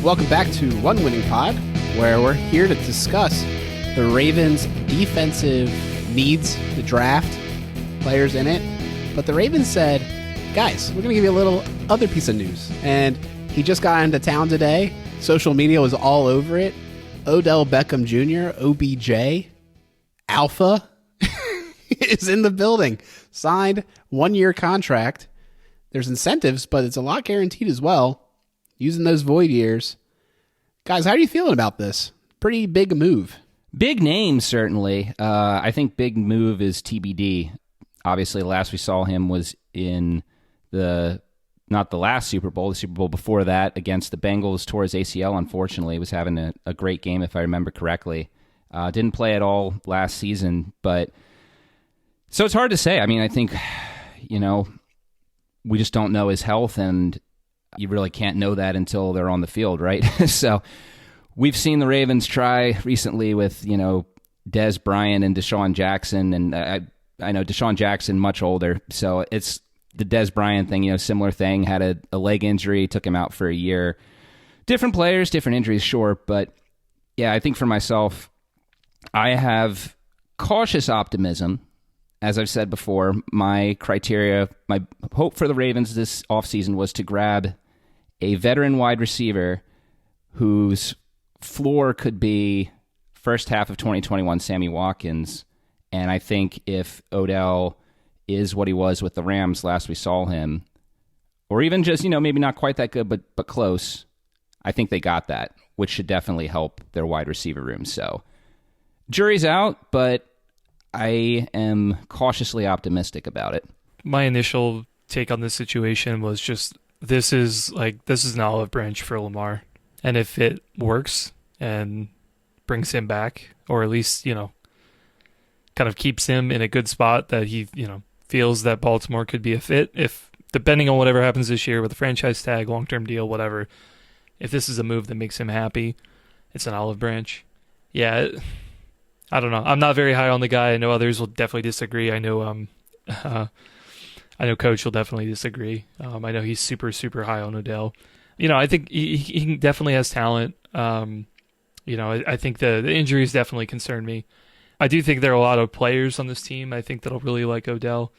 Welcome back to One Winning Pod, where we're here to discuss the Ravens' defensive needs, the draft, players in it. But the Ravens said, guys, we're going to give you a little other piece of news. And he just got into town today. Social media was all over it. Odell Beckham Jr., OBJ, Alpha, is in the building. Signed 1-year contract. There's incentives, but it's a lot guaranteed as well. Using those void years. Guys, how are you feeling about this? Pretty big move. Big name, certainly. I think big move is TBD. Obviously, the last we saw him was in not the last Super Bowl, the Super Bowl before that against the Bengals, tore his ACL, unfortunately. He was having a great game, if I remember correctly. Didn't play at all last season, but so it's hard to say. I mean, I think, we just don't know his health, and you really can't know that until they're on the field, right? So we've seen the Ravens try recently with, Dez Bryant and Deshaun Jackson, and I know Deshaun Jackson much older, so it's the Dez Bryant thing, similar thing, had a leg injury, took him out for a year. Different players, different injuries, sure, but yeah, I think for myself, I have cautious optimism. As I've said before, my criteria, my hope for the Ravens this offseason was to grab a veteran wide receiver whose floor could be first half of 2021 Sammy Watkins. And I think if Odell is what he was with the Rams last we saw him, or even just, maybe not quite that good, but close, I think they got that, which should definitely help their wide receiver room. So jury's out, but I am cautiously optimistic about it. My initial take on this situation was just, this is an olive branch for Lamar. And if it works and brings him back, or at least, kind of keeps him in a good spot that he, feels that Baltimore could be a fit, if depending on whatever happens this year with the franchise tag, long-term deal, whatever, if this is a move that makes him happy, it's an olive branch. Yeah, I don't know. I'm not very high on the guy. I know others will definitely disagree. I know Coach will definitely disagree. I know he's super, super high on Odell. I think he definitely has talent. I think the injuries definitely concern me. I do think there are a lot of players on this team, I think, that'll really like Odell.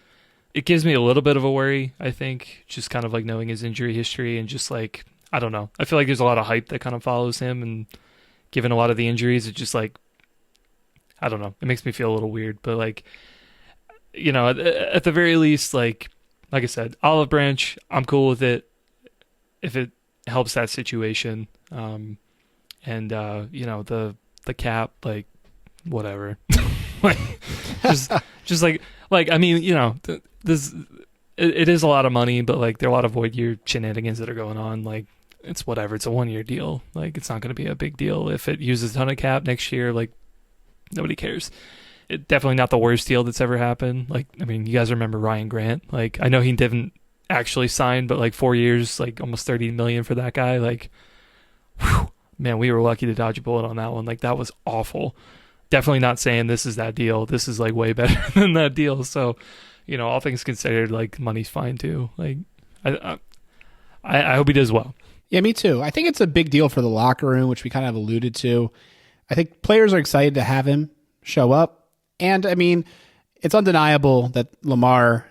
It gives me a little bit of a worry, I think, just kind of like knowing his injury history and just like, I don't know. I feel like there's a lot of hype that kind of follows him, and given a lot of the injuries, it's just like, I don't know. It makes me feel a little weird, but like, at the very least, like I said, olive branch, I'm cool with it if it helps that situation. The cap, like, whatever. Like, just like I mean, this it is a lot of money, but like there are a lot of void year shenanigans that are going on. Like, it's whatever. It's a 1-year deal. Like, it's not going to be a big deal if it uses a ton of cap next year. Like, nobody cares. It definitely not the worst deal that's ever happened. Like, I mean, you guys remember Ryan Grant? Like, I know he didn't actually sign, but like 4 years, like almost $30 million for that guy. Like, whew, man, we were lucky to dodge a bullet on that one. Like, that was awful. Definitely not saying this is that deal. This is like way better than that deal. So, all things considered, like, money's fine too. Like, I hope he does well. Yeah, me too. I think it's a big deal for the locker room, which we kind of alluded to. I think players are excited to have him show up. And, I mean, it's undeniable that Lamar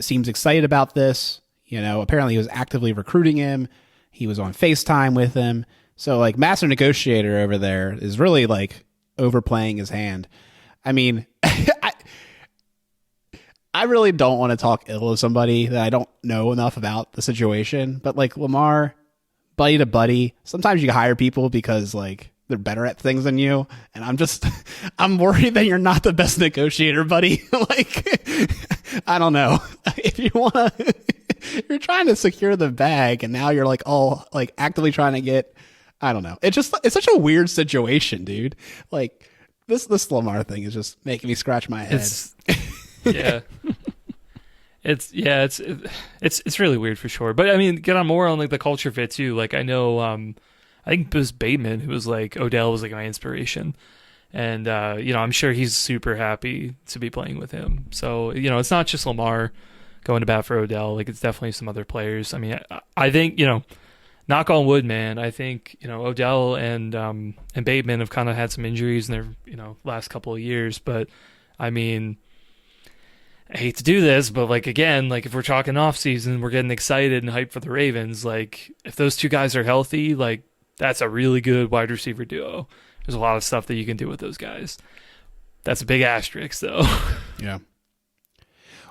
seems excited about this. Apparently he was actively recruiting him. He was on FaceTime with him. So, like, master negotiator over there is really, like, overplaying his hand. I mean, I really don't want to talk ill of somebody that I don't know enough about the situation. But, like, Lamar, buddy to buddy, sometimes you hire people because, like, they're better at things than you. And I'm worried that you're not the best negotiator, buddy. Like, I don't know. If you're trying to secure the bag and now you're like all like actively trying to get, I don't know. It's such a weird situation, dude. Like, this Lamar thing is just making me scratch my head. It's really weird for sure. But I mean, get on more on like the culture fit too. Like, I know, I think it was Bateman who was like, Odell was like my inspiration. And, I'm sure he's super happy to be playing with him. So, it's not just Lamar going to bat for Odell. Like, it's definitely some other players. I mean, I think, knock on wood, man. I think Odell and Bateman have kind of had some injuries in their last couple of years, but I mean, I hate to do this, but again, if we're talking off season, we're getting excited and hyped for the Ravens. If those two guys are healthy, that's a really good wide receiver duo. There's a lot of stuff that you can do with those guys. That's a big asterisk, though. Yeah.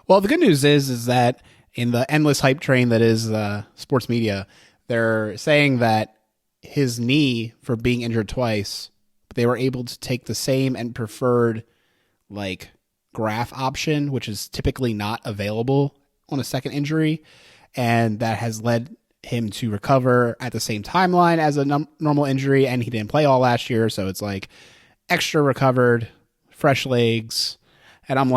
Well, the good news is that in the endless hype train that is sports media, they're saying that his knee, for being injured twice, they were able to take the same and preferred graft option, which is typically not available on a second injury, and that has led him to recover at the same timeline as a normal injury, and he didn't play all last year, so it's extra recovered, fresh legs, and I'm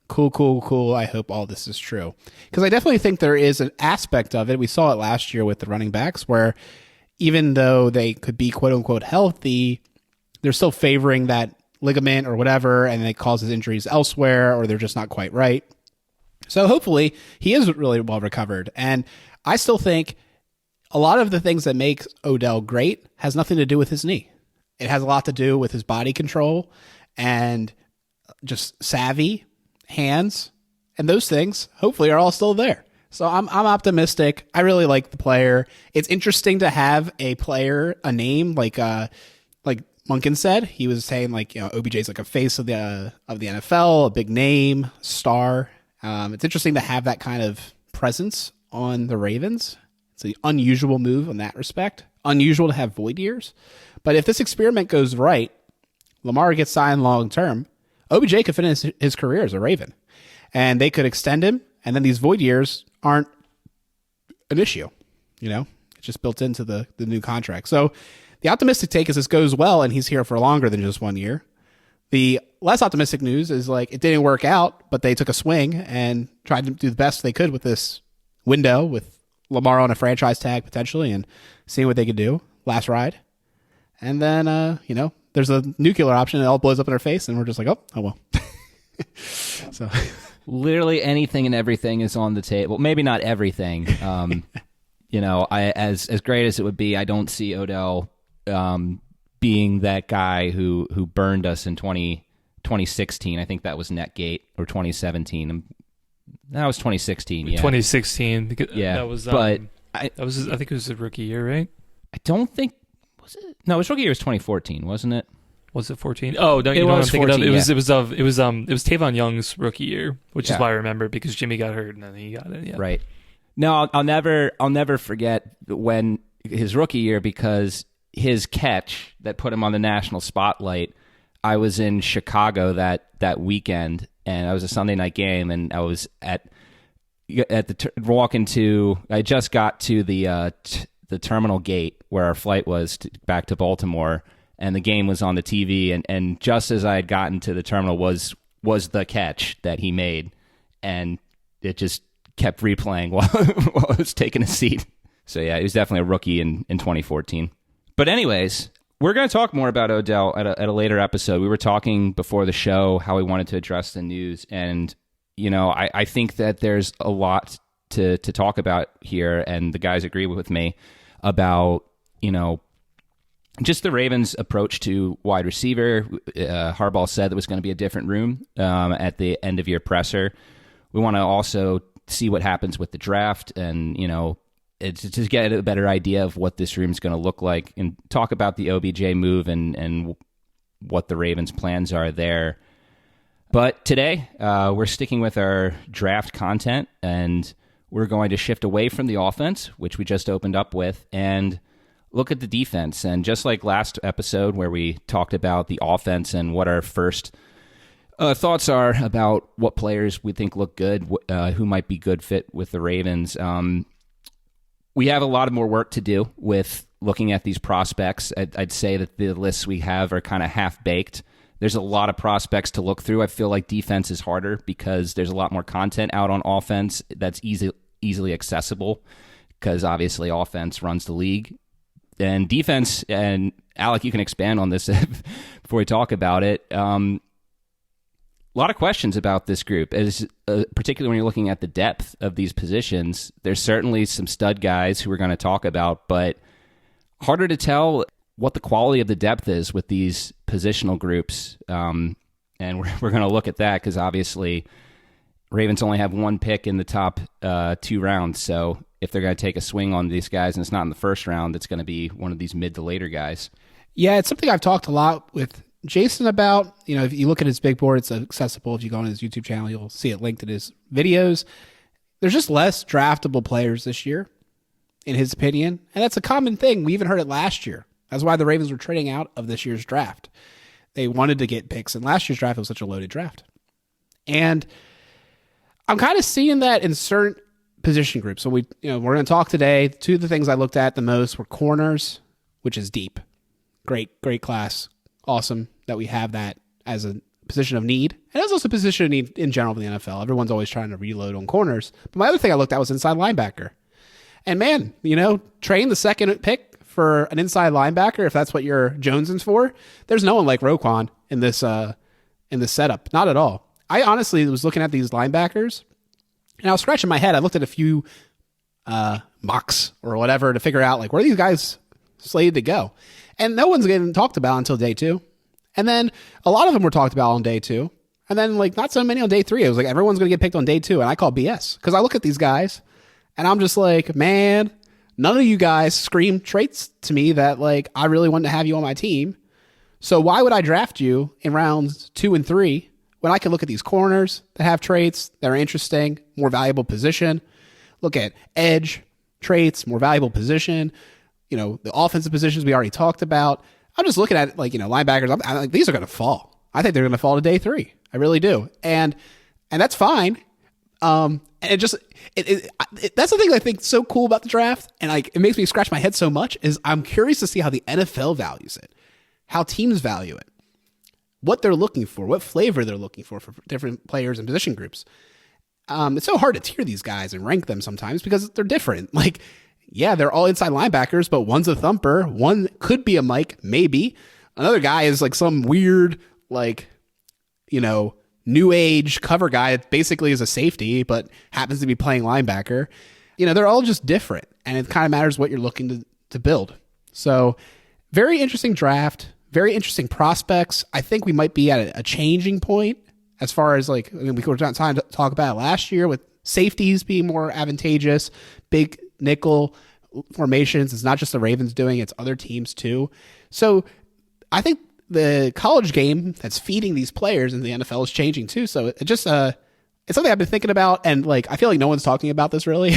cool. I hope all this is true. Because I definitely think there is an aspect of it. We saw it last year with the running backs where even though they could be quote unquote healthy, they're still favoring that ligament or whatever, and it causes injuries elsewhere, or they're just not quite right. So hopefully he is really well recovered. And I still think a lot of the things that make Odell great has nothing to do with his knee. It has a lot to do with his body control and just savvy, hands, and those things hopefully are all still there. So I'm optimistic. I really like the player. It's interesting to have a player, a name like Munkin said. He was saying OBJ is a face of the NFL, a big name, star. It's interesting to have that kind of presence on the Ravens. It's an unusual move in that respect. Unusual to have void years. But if this experiment goes right, Lamar gets signed long term, OBJ could finish his career as a Raven. And they could extend him, and then these void years aren't an issue. It's just built into the new contract. So the optimistic take is this goes well, and he's here for longer than just 1 year. The less optimistic news is it didn't work out, but they took a swing and tried to do the best they could with this window with Lamar on a franchise tag potentially and seeing what they could do. Last ride. And then, there's a nuclear option. It all blows up in our face, and we're just oh well. So literally anything and everything is on the table. Maybe not everything. I as great as it would be, I don't see Odell being that guy who burned us in 2016. I think that was Netgate, or 2017. That was 2016. Yeah, 2016. Because yeah, that was. But I think it was his rookie year, right? I don't think. Was it? No, his rookie year was 2014, wasn't it? Was it 14? Oh, no, it was 14. It was Tavon Young's rookie year, which is why I remember, because Jimmy got hurt and then he got it. Yeah. Right. No, I'll never forget when his rookie year, because his catch that put him on the national spotlight. I was in Chicago that weekend, and it was a Sunday night game, and I was at the I just got to the terminal gate where our flight was back to Baltimore, and the game was on the TV, and just as I had gotten to the terminal was the catch that he made, and it just kept replaying while I was taking a seat. So yeah, he was definitely a rookie in 2014. But anyways, we're going to talk more about Odell at a later episode. We were talking before the show how we wanted to address the news, and I think that there's a lot to talk about here, and the guys agree with me about just the Ravens' approach to wide receiver. Harbaugh said there was going to be a different room at the end of year presser. We want to also see what happens with the draft, and it's to get a better idea of what this room is going to look like, and talk about the OBJ move and what the Ravens' plans are there. But today, we're sticking with our draft content, and we're going to shift away from the offense, which we just opened up with, and look at the defense. And just like last episode where we talked about the offense and what our first thoughts are about what players we think look good, who might be good fit with the Ravens, we have a lot of more work to do with looking at these prospects. I'd say that the lists we have are kind of half-baked. There's a lot of prospects to look through. I feel like defense is harder because there's a lot more content out on offense that's easily accessible, because obviously offense runs the league. And defense, and Alec, you can expand on this before we talk about it. A lot of questions about this group, as particularly when you're looking at the depth of these positions. There's certainly some stud guys who we're going to talk about, but harder to tell what the quality of the depth is with these positional groups. And we're going to look at that because obviously Ravens only have one pick in the top 2 rounds. So if they're going to take a swing on these guys and it's not in the first round, it's going to be one of these mid to later guys. Yeah, it's something I've talked a lot with Jason about. You know, if you look at his big board, it's accessible. If you go on his YouTube channel, you'll see it linked in his videos. There's just less draftable players this year, in his opinion. And that's a common thing. We even heard it last year. That's why the Ravens were trading out of this year's draft. They wanted to get picks, and last year's draft was such a loaded draft. And I'm kind of seeing that in certain position groups. So we're going to talk today. 2 of the things I looked at the most were corners, which is deep. Great class. Awesome that we have that as a position of need. And it's also a position of need in general in the NFL. Everyone's always trying to reload on corners. But my other thing I looked at was inside linebacker. And man, train the second pick for an inside linebacker, if that's what you're jonesing for. There's no one like Roquan in this setup. Not at all. I honestly was looking at these linebackers, and I was scratching my head. I looked at a few mocks or whatever to figure out, like, where are these guys slated to go? And no one's getting talked about until day 2. And then a lot of them were talked about on day 2. And then, like, not so many on day 3. It was like everyone's going to get picked on day 2. And I call BS because I look at these guys and I'm just like, man, none of you guys scream traits to me that, like, I really want to have you on my team. So why would I draft you in rounds 2 and 3 when I can look at these corners that have traits that are interesting, more valuable position, look at edge traits, more valuable position, the offensive positions we already talked about. I'm just looking at, like, linebackers. I'm like, these are going to fall. I think they're going to fall to day 3. I really do. And that's fine. And that's the thing I think is so cool about the draft. And, like, it makes me scratch my head so much is I'm curious to see how the NFL values it, how teams value it, what they're looking for, what flavor they're looking for different players and position groups. It's so hard to tier these guys and rank them sometimes because they're different. Like, yeah, they're all inside linebackers, but one's a thumper. One could be a Mike, maybe. Another guy is like some weird, like, new age cover guy that basically is a safety, but happens to be playing linebacker. They're all just different, and it kind of matters what you're looking to build. So very interesting draft, very interesting prospects. I think we might be at a changing point as far as, like, we were trying to talk about it last year with safeties being more advantageous, big nickel formations. It's not just the Ravens doing it, it's other teams too. So I think the college game that's feeding these players in the NFL is changing too. So it just it's something I've been thinking about, and, like, I feel like no one's talking about this really.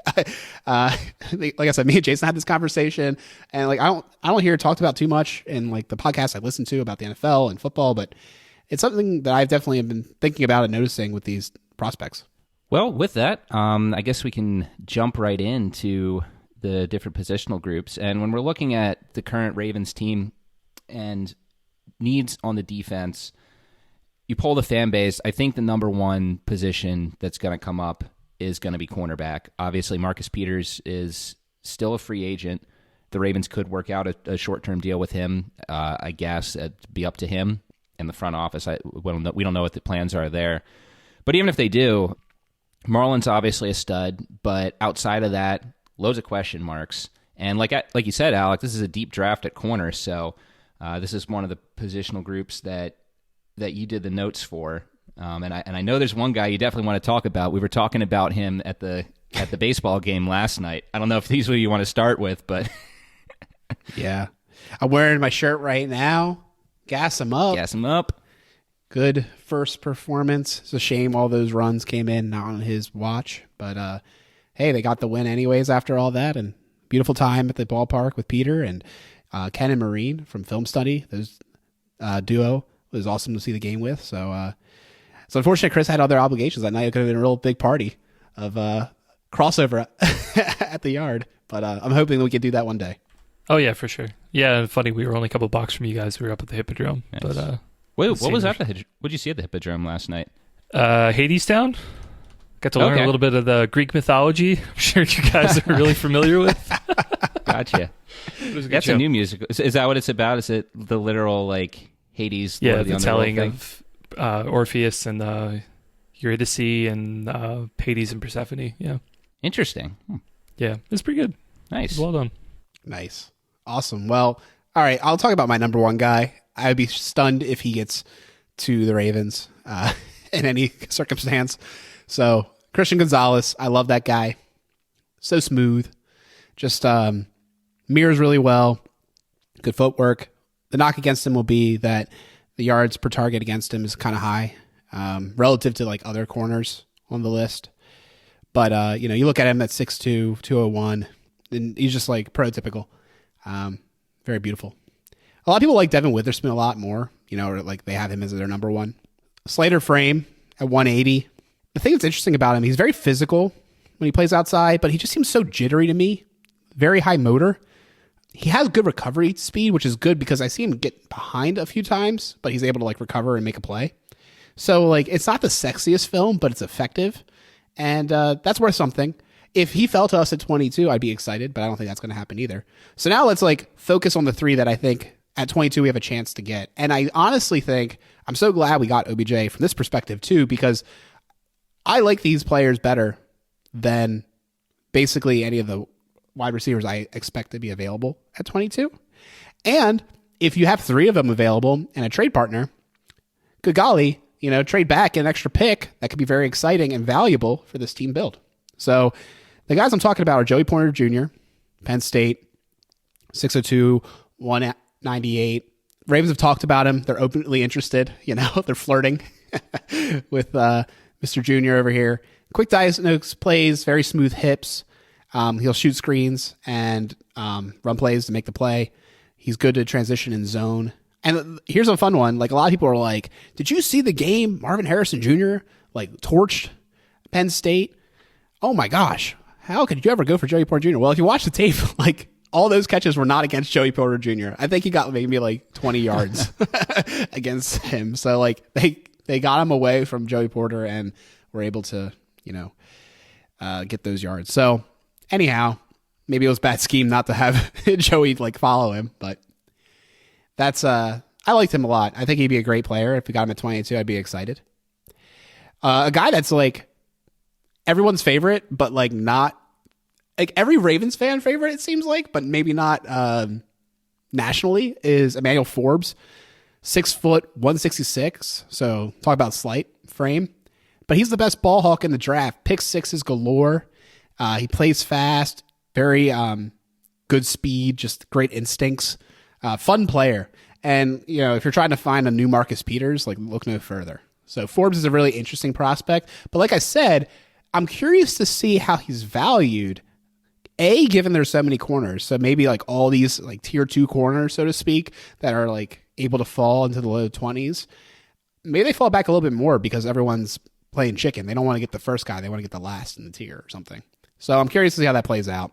Like I said, me and Jason had this conversation, and, like, I don't hear it talked about too much in, like, the podcasts I listen to about the NFL and football, but it's something that I've definitely been thinking about and noticing with these prospects. Well, with that, I guess we can jump right into the different positional groups. And when we're looking at the current Ravens team and needs on the defense, you poll the fan base, I think the number one position that's going to come up is going to be cornerback. Obviously, Marcus Peters is still a free agent. The Ravens could work out a short-term deal with him. I guess it'd be up to him and the front office. We don't know what the plans are there. But even if they do, Marlon's obviously a stud, but outside of that, loads of question marks. And like you said, Alec, this is a deep draft at corner, so this is one of the positional groups that you did the notes for. And I know there's one guy you definitely want to talk about. We were talking about him at the baseball game last night. I don't know if these are who you want to start with, but yeah, I'm wearing my shirt right now. Gas him up. Gas him up. Good first performance. It's a shame all those runs came in not on his watch, but hey, they got the win anyways after all that, and beautiful time at the ballpark with Peter and Ken and Marine from Film Study. Those duo was awesome to see the game with. So it's unfortunate Chris had other obligations that night. It could have been a real big party of crossover at the yard, but I'm hoping that we can do that one day. Oh yeah, for sure. Yeah, funny. We were only a couple blocks from you guys. We were up at the Hippodrome. Nice. But what was that? What did you see at the Hippodrome last night? Hadestown. Got to learn a little bit of the Greek mythology. I'm sure you guys are really familiar with. Gotcha. That's a new musical. Is that what it's about? Is it the literal, like, Hades? Yeah, the telling of Orpheus and Eurydice and Hades and Persephone. Yeah. Interesting. Yeah, it's pretty good. Nice. Well done. Nice. Awesome. Well, all right. I'll talk about my number one guy. I would be stunned if he gets to the Ravens in any circumstance. So Christian Gonzalez, I love that guy. So smooth. Just mirrors really well. Good footwork. The knock against him will be that the yards per target against him is kind of high relative to like other corners on the list. But, you look at him at 6'2", 201, and he's just like prototypical. Very beautiful. A lot of people like Devin Witherspoon a lot more, or like they have him as their number one. Slater frame at 180. The thing that's interesting about him, he's very physical when he plays outside, but he just seems so jittery to me. Very high motor. He has good recovery speed, which is good because I see him get behind a few times, but he's able to like recover and make a play. So like it's not the sexiest film, but it's effective. And that's worth something. If he fell to us at 22, I'd be excited, but I don't think that's going to happen either. So now let's like focus on the three that I think at 22 we have a chance to get. And I honestly think I'm so glad we got OBJ from this perspective too, because I like these players better than basically any of the wide receivers I expect to be available at 22. And if you have three of them available and a trade partner, good golly, trade back an extra pick that could be very exciting and valuable for this team build. So the guys I'm talking about are Joey Porter Jr., Penn State, 6'2", 198. Ravens have talked about him. They're openly interested. They're flirting with Mr. Jr. over here. Quick diagnose plays, very smooth hips. He'll shoot screens and run plays to make the play. He's good to transition in zone. And here's a fun one. Like a lot of people are like, did you see the game Marvin Harrison Jr. like torched Penn State? Oh my gosh. How could you ever go for Joey Porter Jr.? Well, if you watch the tape, like all those catches were not against Joey Porter Jr. I think he got maybe like 20 yards against him. So like they got him away from Joey Porter and were able to, get those yards. So anyhow, maybe it was a bad scheme not to have Joey like follow him, but that's I liked him a lot. I think he'd be a great player. If we got him at 22, I'd be excited. A guy that's like everyone's favorite, but like not like every Ravens fan favorite, it seems like, but maybe not nationally, is Emmanuel Forbes, 6 foot 166. So talk about slight frame, but he's the best ball hawk in the draft. Pick sixes galore. He plays fast, very good speed, just great instincts. Fun player. And, if you're trying to find a new Marcus Peters, like look no further. So Forbes is a really interesting prospect. But like I said, I'm curious to see how he's valued, given there's so many corners. So maybe like all these like tier 2 corners, so to speak, that are like able to fall into the low 20s. Maybe they fall back a little bit more because everyone's playing chicken. They don't want to get the first guy. They want to get the last in the tier or something. So I'm curious to see how that plays out.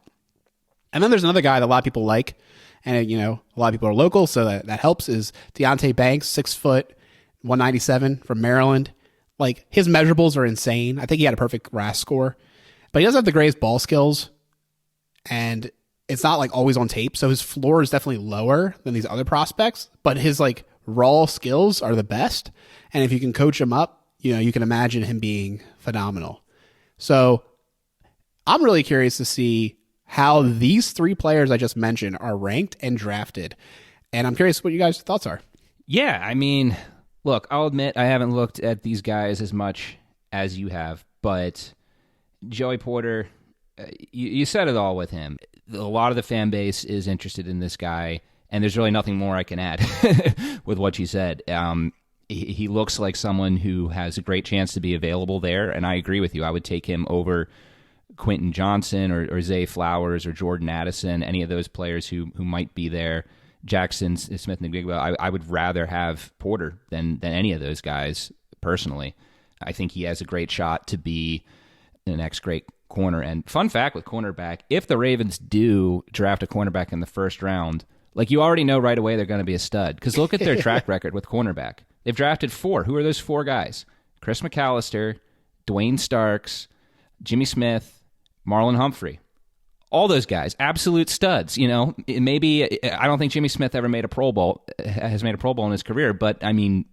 And then there's another guy that a lot of people like. And, a lot of people are local, so that helps, is Deonte Banks, 6 foot, 197 from Maryland. Like, his measurables are insane. I think he had a perfect RAS score. But he doesn't have the greatest ball skills, and it's not, like, always on tape. So his floor is definitely lower than these other prospects. But his, like, raw skills are the best. And if you can coach him up, you can imagine him being phenomenal. So I'm really curious to see how these three players I just mentioned are ranked and drafted. And I'm curious what you guys' thoughts are. Yeah, I mean, look, I'll admit I haven't looked at these guys as much as you have, but Joey Porter, you said it all with him. A lot of the fan base is interested in this guy, and there's really nothing more I can add with what you said. He looks like someone who has a great chance to be available there, and I agree with you. I would take him over Quentin Johnson or Zay Flowers or Jordan Addison, any of those players who might be there. Jackson Smith-Njigba, I would rather have Porter than any of those guys personally. I think he has a great shot to be the next great corner. And fun fact with cornerback, if the Ravens do draft a cornerback in the first round, like you already know right away they're going to be a stud. Because look at their track record with cornerback. They've drafted 4. Who are those 4 guys? Chris McAllister, Dwayne Starks, Jimmy Smith, Marlon Humphrey. All those guys, absolute studs. Maybe I don't think Jimmy Smith ever made a Pro Bowl, has made a Pro Bowl in his career, but I mean,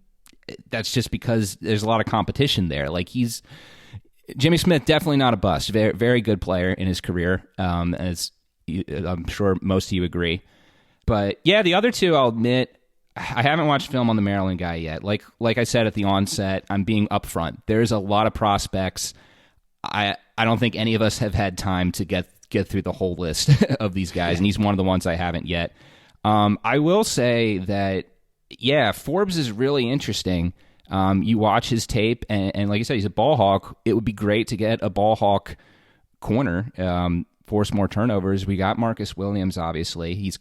that's just because there's a lot of competition there. Like Jimmy Smith, definitely not a bust. Very, very good player in his career, as I'm sure most of you agree. But yeah, the other two, I'll admit, I haven't watched film on the Maryland guy yet. Like I said at the onset, I'm being upfront. There's a lot of prospects. I don't think any of us have had time to get through the whole list of these guys, and he's one of the ones I haven't yet. I will say that, yeah, Forbes is really interesting. You watch his tape, and like I said, he's a ball hawk. It would be great to get a ball hawk corner, force more turnovers. We got Marcus Williams, obviously. He's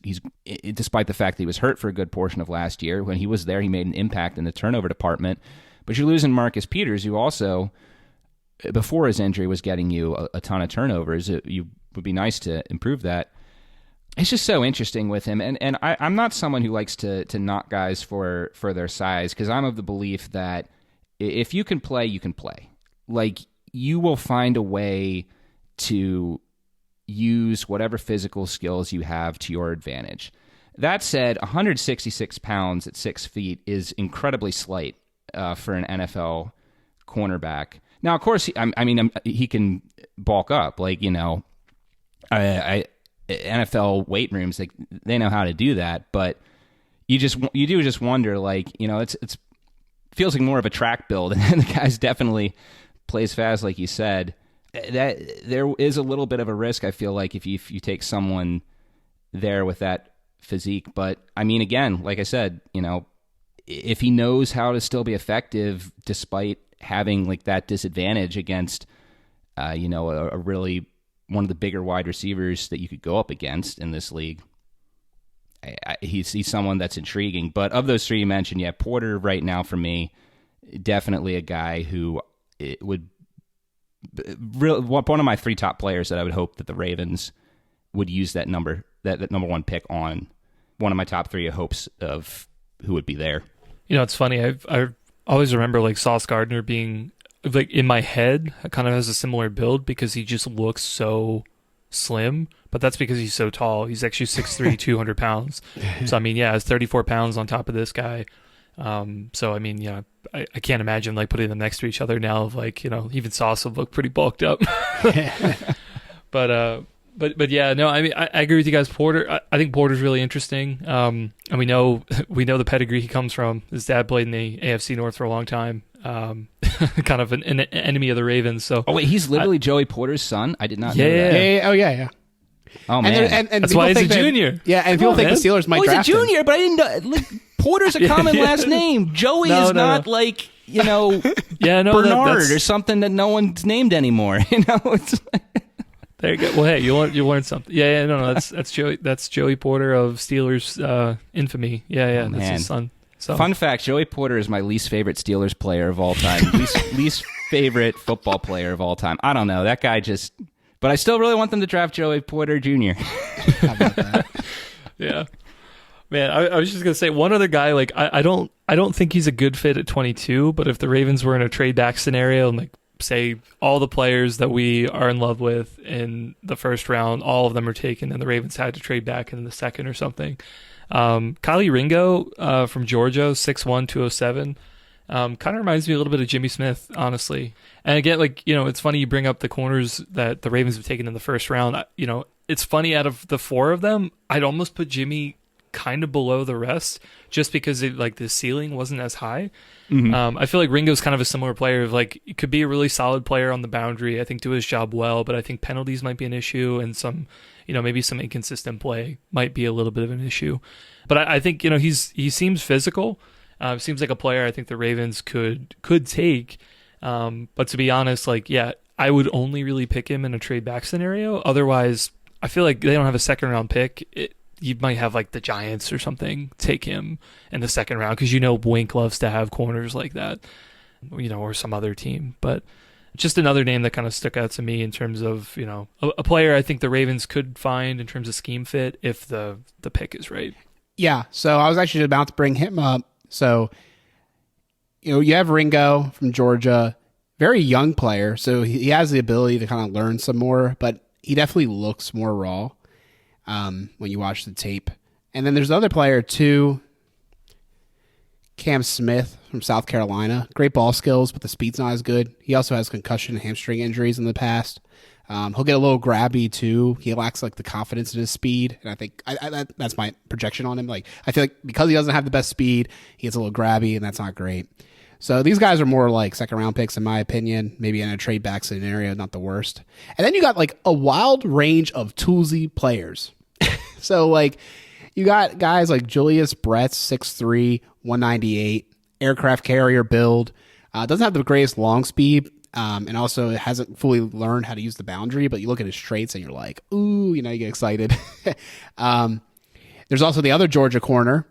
despite the fact that he was hurt for a good portion of last year, when he was there, he made an impact in the turnover department. But you're losing Marcus Peters, who also, before his injury, was getting you a ton of turnovers. It would be nice to improve that. It's just so interesting with him, and I'm not someone who likes to knock guys for their size, because I'm of the belief that if you can play, you can play. Like, you will find a way to use whatever physical skills you have to your advantage. That said, 166 pounds at 6 feet is incredibly slight for an NFL cornerback. Now, of course, he can bulk up. Like, NFL weight rooms, they know how to do that, but you do just wonder, like, it's feels like more of a track build, and the guy's definitely plays fast, like you said. That there is a little bit of a risk, I feel like, if you take someone there with that physique. But I mean, again, like I said, if he knows how to still be effective despite having like that disadvantage against a really one of the bigger wide receivers that you could go up against in this league, he's someone that's intriguing. But of those three you mentioned, yeah, Porter right now for me, definitely a guy who would one of my three top players that I would hope that the Ravens would use that number one pick on. One of my top three hopes of who would be there. It's funny. I always remember like Sauce Gardner being like in my head kind of has a similar build because he just looks so slim, but that's because he's so tall. He's actually 6'3", 200 pounds. So I mean, yeah, it's 34 pounds on top of this guy. So I mean, yeah, I can't imagine like putting them next to each other now. Of like, even Sauce would look pretty bulked up. But yeah, no, I mean, I agree with you guys. Porter, I think Porter's really interesting. And we know the pedigree he comes from. His dad played in the AFC North for a long time. Kind of an enemy of the Ravens. So wait, he's literally Joey Porter's son? I did not know that. Yeah. Oh man, and that's why he's a junior. Yeah, and people think the Steelers might draft him. He's a junior, but I didn't know. Like, Porter's a common last name. Joey is not like Bernard or something that no one's named anymore. It's there you go. Well, hey, you learned something. No, that's Joey. That's Joey Porter of Steelers infamy. Yeah, that's his son. So. Fun fact: Joey Porter is my least favorite Steelers player of all time. least favorite football player of all time. I don't know, that guy just. But I still really want them to draft Joey Porter Jr. How about that? Yeah, man. I was just gonna say one other guy. Like I don't think he's a good fit at 22. But if the Ravens were in a trade back scenario and like say all the players that we are in love with in the first round, all of them are taken, and the Ravens had to trade back in the second or something. Kylie Ringo from Georgia, 6'1", 207. Kind of reminds me a little bit of Jimmy Smith, honestly. And again, like, it's funny you bring up the corners that the Ravens have taken in the first round. It's funny, out of the four of them, I'd almost put Jimmy kind of below the rest just because the ceiling wasn't as high. Mm-hmm. I feel like Ringo's kind of a similar player of like, he could be a really solid player on the boundary, I think do his job well, but I think penalties might be an issue, and some, maybe some inconsistent play might be a little bit of an issue. But I think, he seems physical. Seems like a player I think the Ravens could take. But to be honest, I would only really pick him in a trade back scenario. Otherwise, I feel like they don't have a second round pick. You might have like the Giants or something take him in the second round because Wink loves to have corners like that, or some other team. But just another name that kind of stuck out to me in terms of a player I think the Ravens could find in terms of scheme fit if the pick is right. Yeah, so I was actually about to bring him up. So, you have Ringo from Georgia, very young player, so he has the ability to kind of learn some more, but he definitely looks more raw when you watch the tape. And then there's the other player, too, Cam Smith from South Carolina. Great ball skills, but the speed's not as good. He also has concussion and hamstring injuries in the past. He'll get a little grabby too. He lacks like the confidence in his speed, and I think that's my projection on him. Like I feel like because he doesn't have the best speed, he gets a little grabby, and that's not great. So these guys are more like second round picks in my opinion. Maybe in a trade back scenario, not the worst. And then you got like a wild range of toolsy players. So like you got guys like Julius Brett, 6'3", 198, aircraft carrier build. Doesn't have the greatest long speed. And also hasn't fully learned how to use the boundary, but you look at his traits and you're like, ooh, you get excited. There's also the other Georgia corner,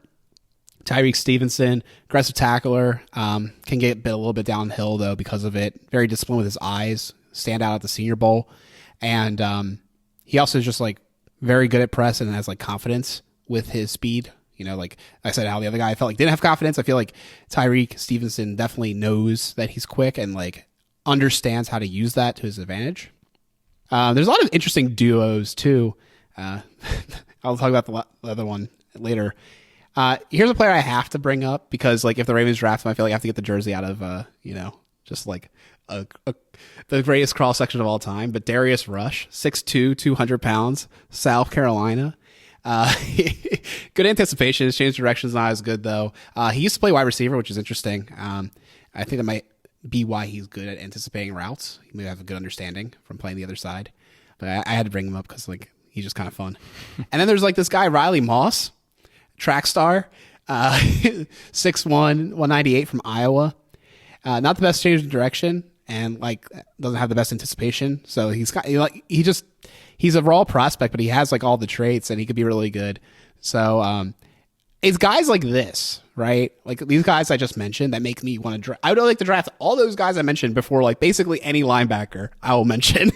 Tyreek Stevenson, aggressive tackler, can get a little bit downhill though because of it. Very disciplined with his eyes, stand out at the Senior Bowl. And he also is just like very good at press and has like confidence with his speed. Like I said, how the other guy I felt like didn't have confidence. I feel like Tyreek Stevenson definitely knows that he's quick and like understands how to use that to his advantage. There's a lot of interesting duos too. I'll talk about the other one later. Here's a player I have to bring up because like if the Ravens draft him, I feel like I have to get the jersey out of just like the greatest cross section of all time. But Darius Rush, 6'2", 200 pounds, South Carolina. Good anticipation. His change direction's not as good though. He used to play wide receiver, which is interesting. I think that might be why he's good at anticipating routes. He may have a good understanding from playing the other side. But I had to bring him up because like he's just kind of fun. And then there's like this guy Riley Moss, track star, 6'1", 198 from Iowa. Not the best change of direction and like doesn't have the best anticipation. So he's a raw prospect, but he has like all the traits and he could be really good. So it's guys like this, right? Like these guys I just mentioned that make me want to draft. I would like to draft all those guys I mentioned before, like basically any linebacker I will mention.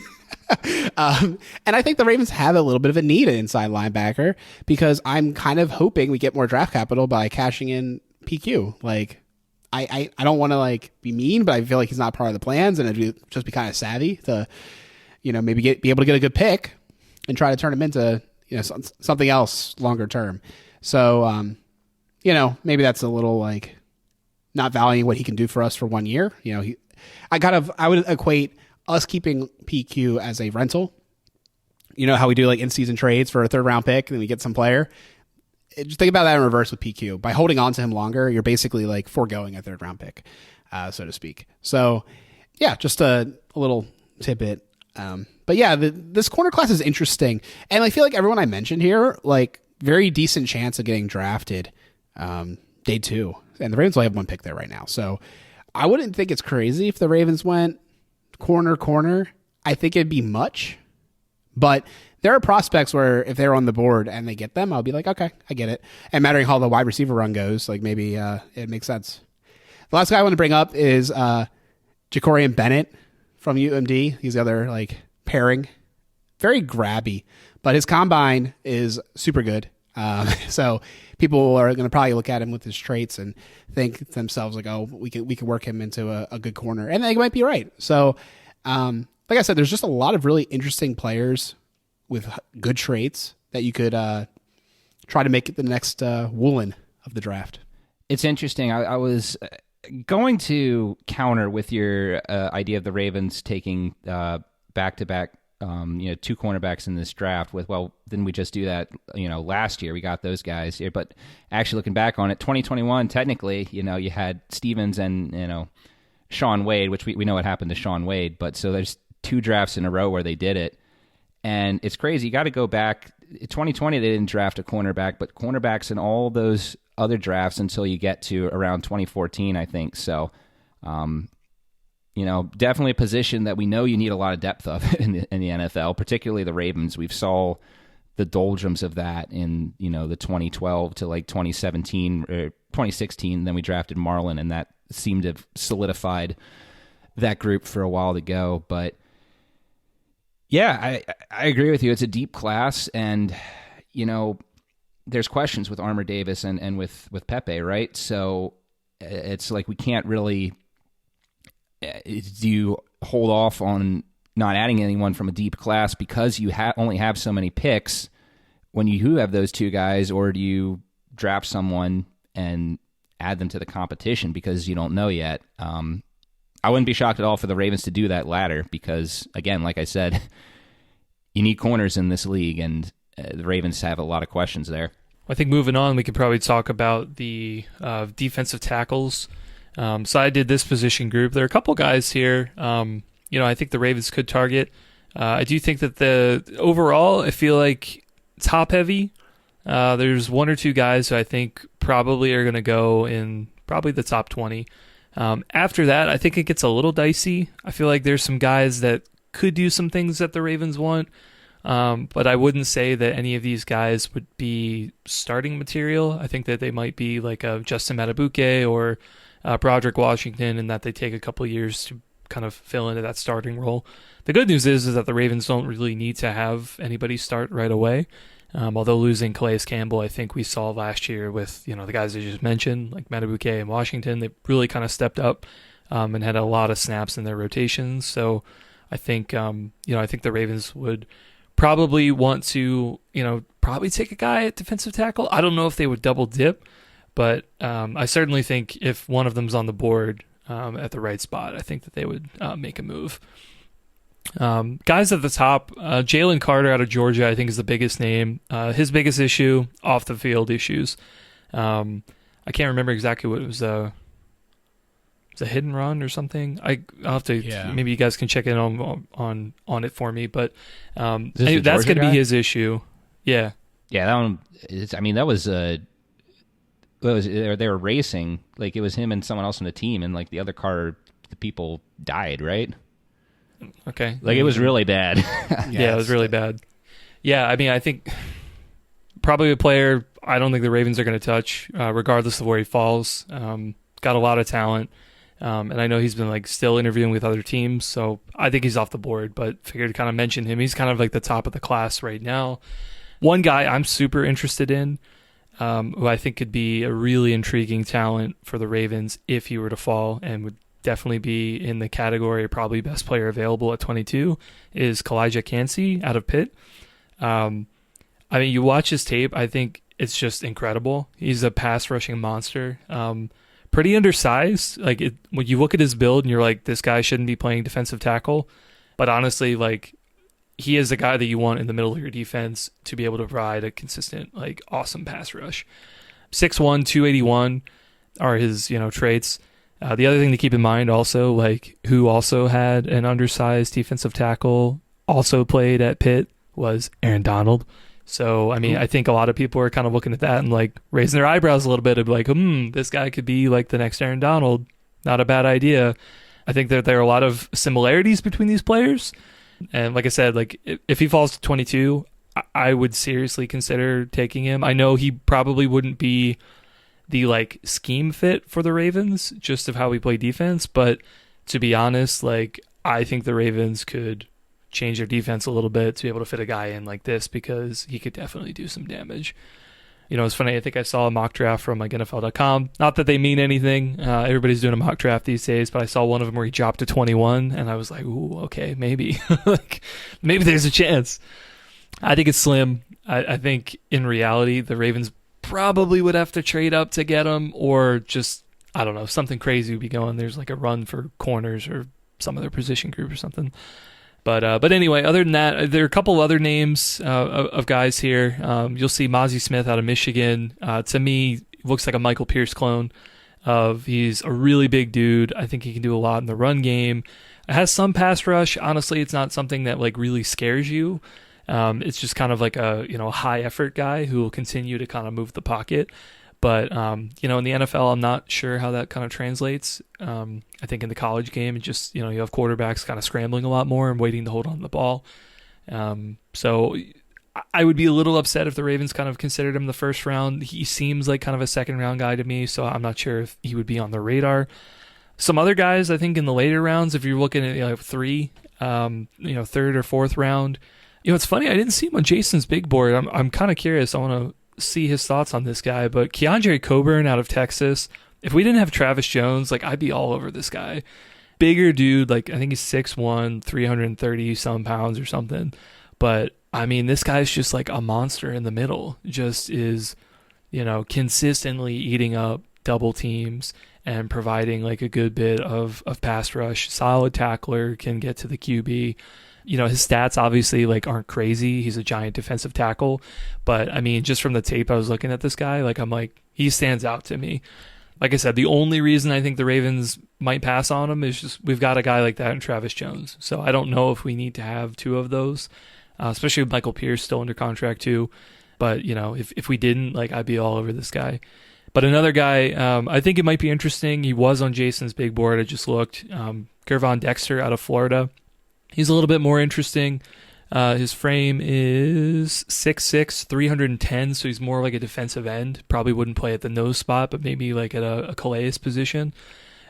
And I think the Ravens have a little bit of a need at inside linebacker because I'm kind of hoping we get more draft capital by cashing in PQ. Like I don't want to like be mean, but I feel like he's not part of the plans, and it'd just be kind of savvy to, maybe be able to get a good pick and try to turn him into something else longer term. So maybe that's a little like not valuing what he can do for us for 1 year. I would equate us keeping PQ as a rental. How we do like in-season trades for a third-round pick, and then we get some player. Just think about that in reverse with PQ. By holding on to him longer, you're basically like foregoing a third-round pick, so to speak. So, yeah, just a little tidbit. But yeah, this corner class is interesting, and I feel like everyone I mentioned here, like very decent chance of getting drafted day 2, and the Ravens only have one pick there right now. So I wouldn't think it's crazy if the Ravens went corner. I think it'd be much, but there are prospects where if they're on the board and they get them, I'll be like, okay, I get it. And mattering how the wide receiver run goes, like maybe it makes sense. The last guy I want to bring up is Jacorian Bennett from UMD. He's the other like pairing. Very grabby, but his combine is super good. So people are going to probably look at him with his traits and think to themselves like, oh, we could work him into a good corner. And they might be right. So like I said, there's just a lot of really interesting players with good traits that you could try to make it the next Woolen of the draft. It's interesting. I was going to counter with your idea of the Ravens taking back-to-back, 2 cornerbacks in this draft with, well, didn't we just do that, last year? We got those guys here. But actually looking back on it, 2021, technically, you had Stevens and, Sean Wade, which we know what happened to Sean Wade. But so there's 2 drafts in a row where they did it. And it's crazy. You got to go back. 2020, they didn't draft a cornerback, but cornerbacks in all those other drafts until you get to around 2014, I think. So, definitely a position that we know you need a lot of depth of in the NFL, particularly the Ravens. We've saw the doldrums of that in, the 2012 to like 2017 or 2016. Then we drafted Marlon, and that seemed to have solidified that group for a while to go. But yeah, I agree with you. It's a deep class, and there's questions with Armour Davis and with Pepe, right? So it's like we can't really. Do you hold off on not adding anyone from a deep class because you only have so many picks when you do have those 2 guys, or do you draft someone and add them to the competition because you don't know yet. I wouldn't be shocked at all for the Ravens to do that latter because, again, like I said, you need corners in this league, and the Ravens have a lot of questions there. I think moving on, we could probably talk about the defensive tackles. So I did this position group. There are a couple guys here. I think the Ravens could target. I do think that overall, I feel like top heavy. There's one or two guys who I think probably are going to go in probably the top 20. After that, I think it gets a little dicey. I feel like there's some guys that could do some things that the Ravens want. But I wouldn't say that any of these guys would be starting material. I think that they might be like a Justin Matabuke or Broderick Washington, and that they take a couple years to kind of fill into that starting role. The good news is that the Ravens don't really need to have anybody start right away. Although losing Calais Campbell, I think we saw last year with the guys I just mentioned, like Matabuke and Washington, they really kind of stepped up and had a lot of snaps in their rotations. So I think I think the Ravens would probably want to probably take a guy at defensive tackle. I don't know if they would double dip, but I certainly think if one of them's on the board at the right spot, I think that they would make a move. Guys at the top, Jalen Carter out of Georgia, I think is the biggest name. His biggest issue, off the field issues. I can't remember exactly what it was. It was a hit and run or something. I'll have to. Yeah. Maybe you guys can check in on it for me. But anyway, that's going to be his issue. Yeah. Yeah, that one. That was. They were racing. Like it was him and someone else on the team, and like the other car, the people died. Right. Okay. Like it was really bad. Yeah, it was really bad. Yeah, I think probably a player I don't think the Ravens are going to touch, regardless of where he falls. Got a lot of talent, and I know he's been still interviewing with other teams, so I think he's off the board. But figured to kind of mention him. He's kind of like the top of the class right now. One guy I'm super interested in, who I think could be a really intriguing talent for the Ravens if he were to fall, and would definitely be in the category of probably best player available at 22, is Kalijah Kancey out of Pitt. You watch his tape, I think it's just incredible. He's a pass rushing monster. Pretty undersized. When you look at his build and you're like, this guy shouldn't be playing defensive tackle. But honestly, he is the guy that you want in the middle of your defense to be able to provide a consistent, awesome pass rush. 6'1", 281 are his, traits. The other thing to keep in mind also, who also had an undersized defensive tackle, also played at Pitt, was Aaron Donald. So, I think a lot of people are kind of looking at that and raising their eyebrows a little bit of this guy could be the next Aaron Donald. Not a bad idea. I think that there are a lot of similarities between these players. And like I said, if he falls to 22, I would seriously consider taking him. I know he probably wouldn't be the scheme fit for the Ravens, just of how we play defense. But to be honest, I think the Ravens could change their defense a little bit to be able to fit a guy in like this, because he could definitely do some damage. It's funny. I think I saw a mock draft from NFL.com. Not that they mean anything. Everybody's doing a mock draft these days, but I saw one of them where he dropped to 21, and I was like, ooh, okay, maybe. Maybe there's a chance. I think it's slim. I think in reality, the Ravens probably would have to trade up to get him, or just, I don't know, something crazy would be going. There's a run for corners or some other position group or something. But anyway, other than that, there are a couple of other names of guys here. You'll see Mozzie Smith out of Michigan. To me, looks like a Michael Pierce clone. He's a really big dude. I think he can do a lot in the run game. It has some pass rush. Honestly, it's not something that really scares you. It's just kind of a high effort guy who will continue to kind of move the pocket. But in the NFL, I'm not sure how that kind of translates. I think in the college game, it just you have quarterbacks kind of scrambling a lot more and waiting to hold on to the ball. So I would be a little upset if the Ravens kind of considered him the first round. He seems like kind of a second round guy to me, so I'm not sure if he would be on the radar. Some other guys, I think in the later rounds, if you're looking at three, third or fourth round. It's funny, I didn't see him on Jason's big board. I'm kind of curious. I want to see his thoughts on this guy. But Keandre Coburn out of Texas, if we didn't have Travis Jones, I'd be all over this guy. Bigger dude, I think he's 6'1", 330 some pounds or something. But this guy's just a monster in the middle. Just is, consistently eating up double teams and providing like a good bit of pass rush. Solid tackler, can get to the QB. His stats obviously like aren't crazy. He's a giant defensive tackle, but I mean, just from the tape I was looking at this guy, like I'm like, he stands out to me. Like I said, the only reason I think the Ravens might pass on him is just we've got a guy like that in Travis Jones. So I don't know if we need to have two of those, especially with Michael Pierce still under contract too. But, if we didn't, like, I'd be all over this guy. But another guy, I think it might be interesting. He was on Jason's big board. I just looked. Gervon Dexter out of Florida. He's a little bit more interesting. His frame is 6'6", 310, so he's more like a defensive end. Probably wouldn't play at the nose spot, but maybe like at a Calais position.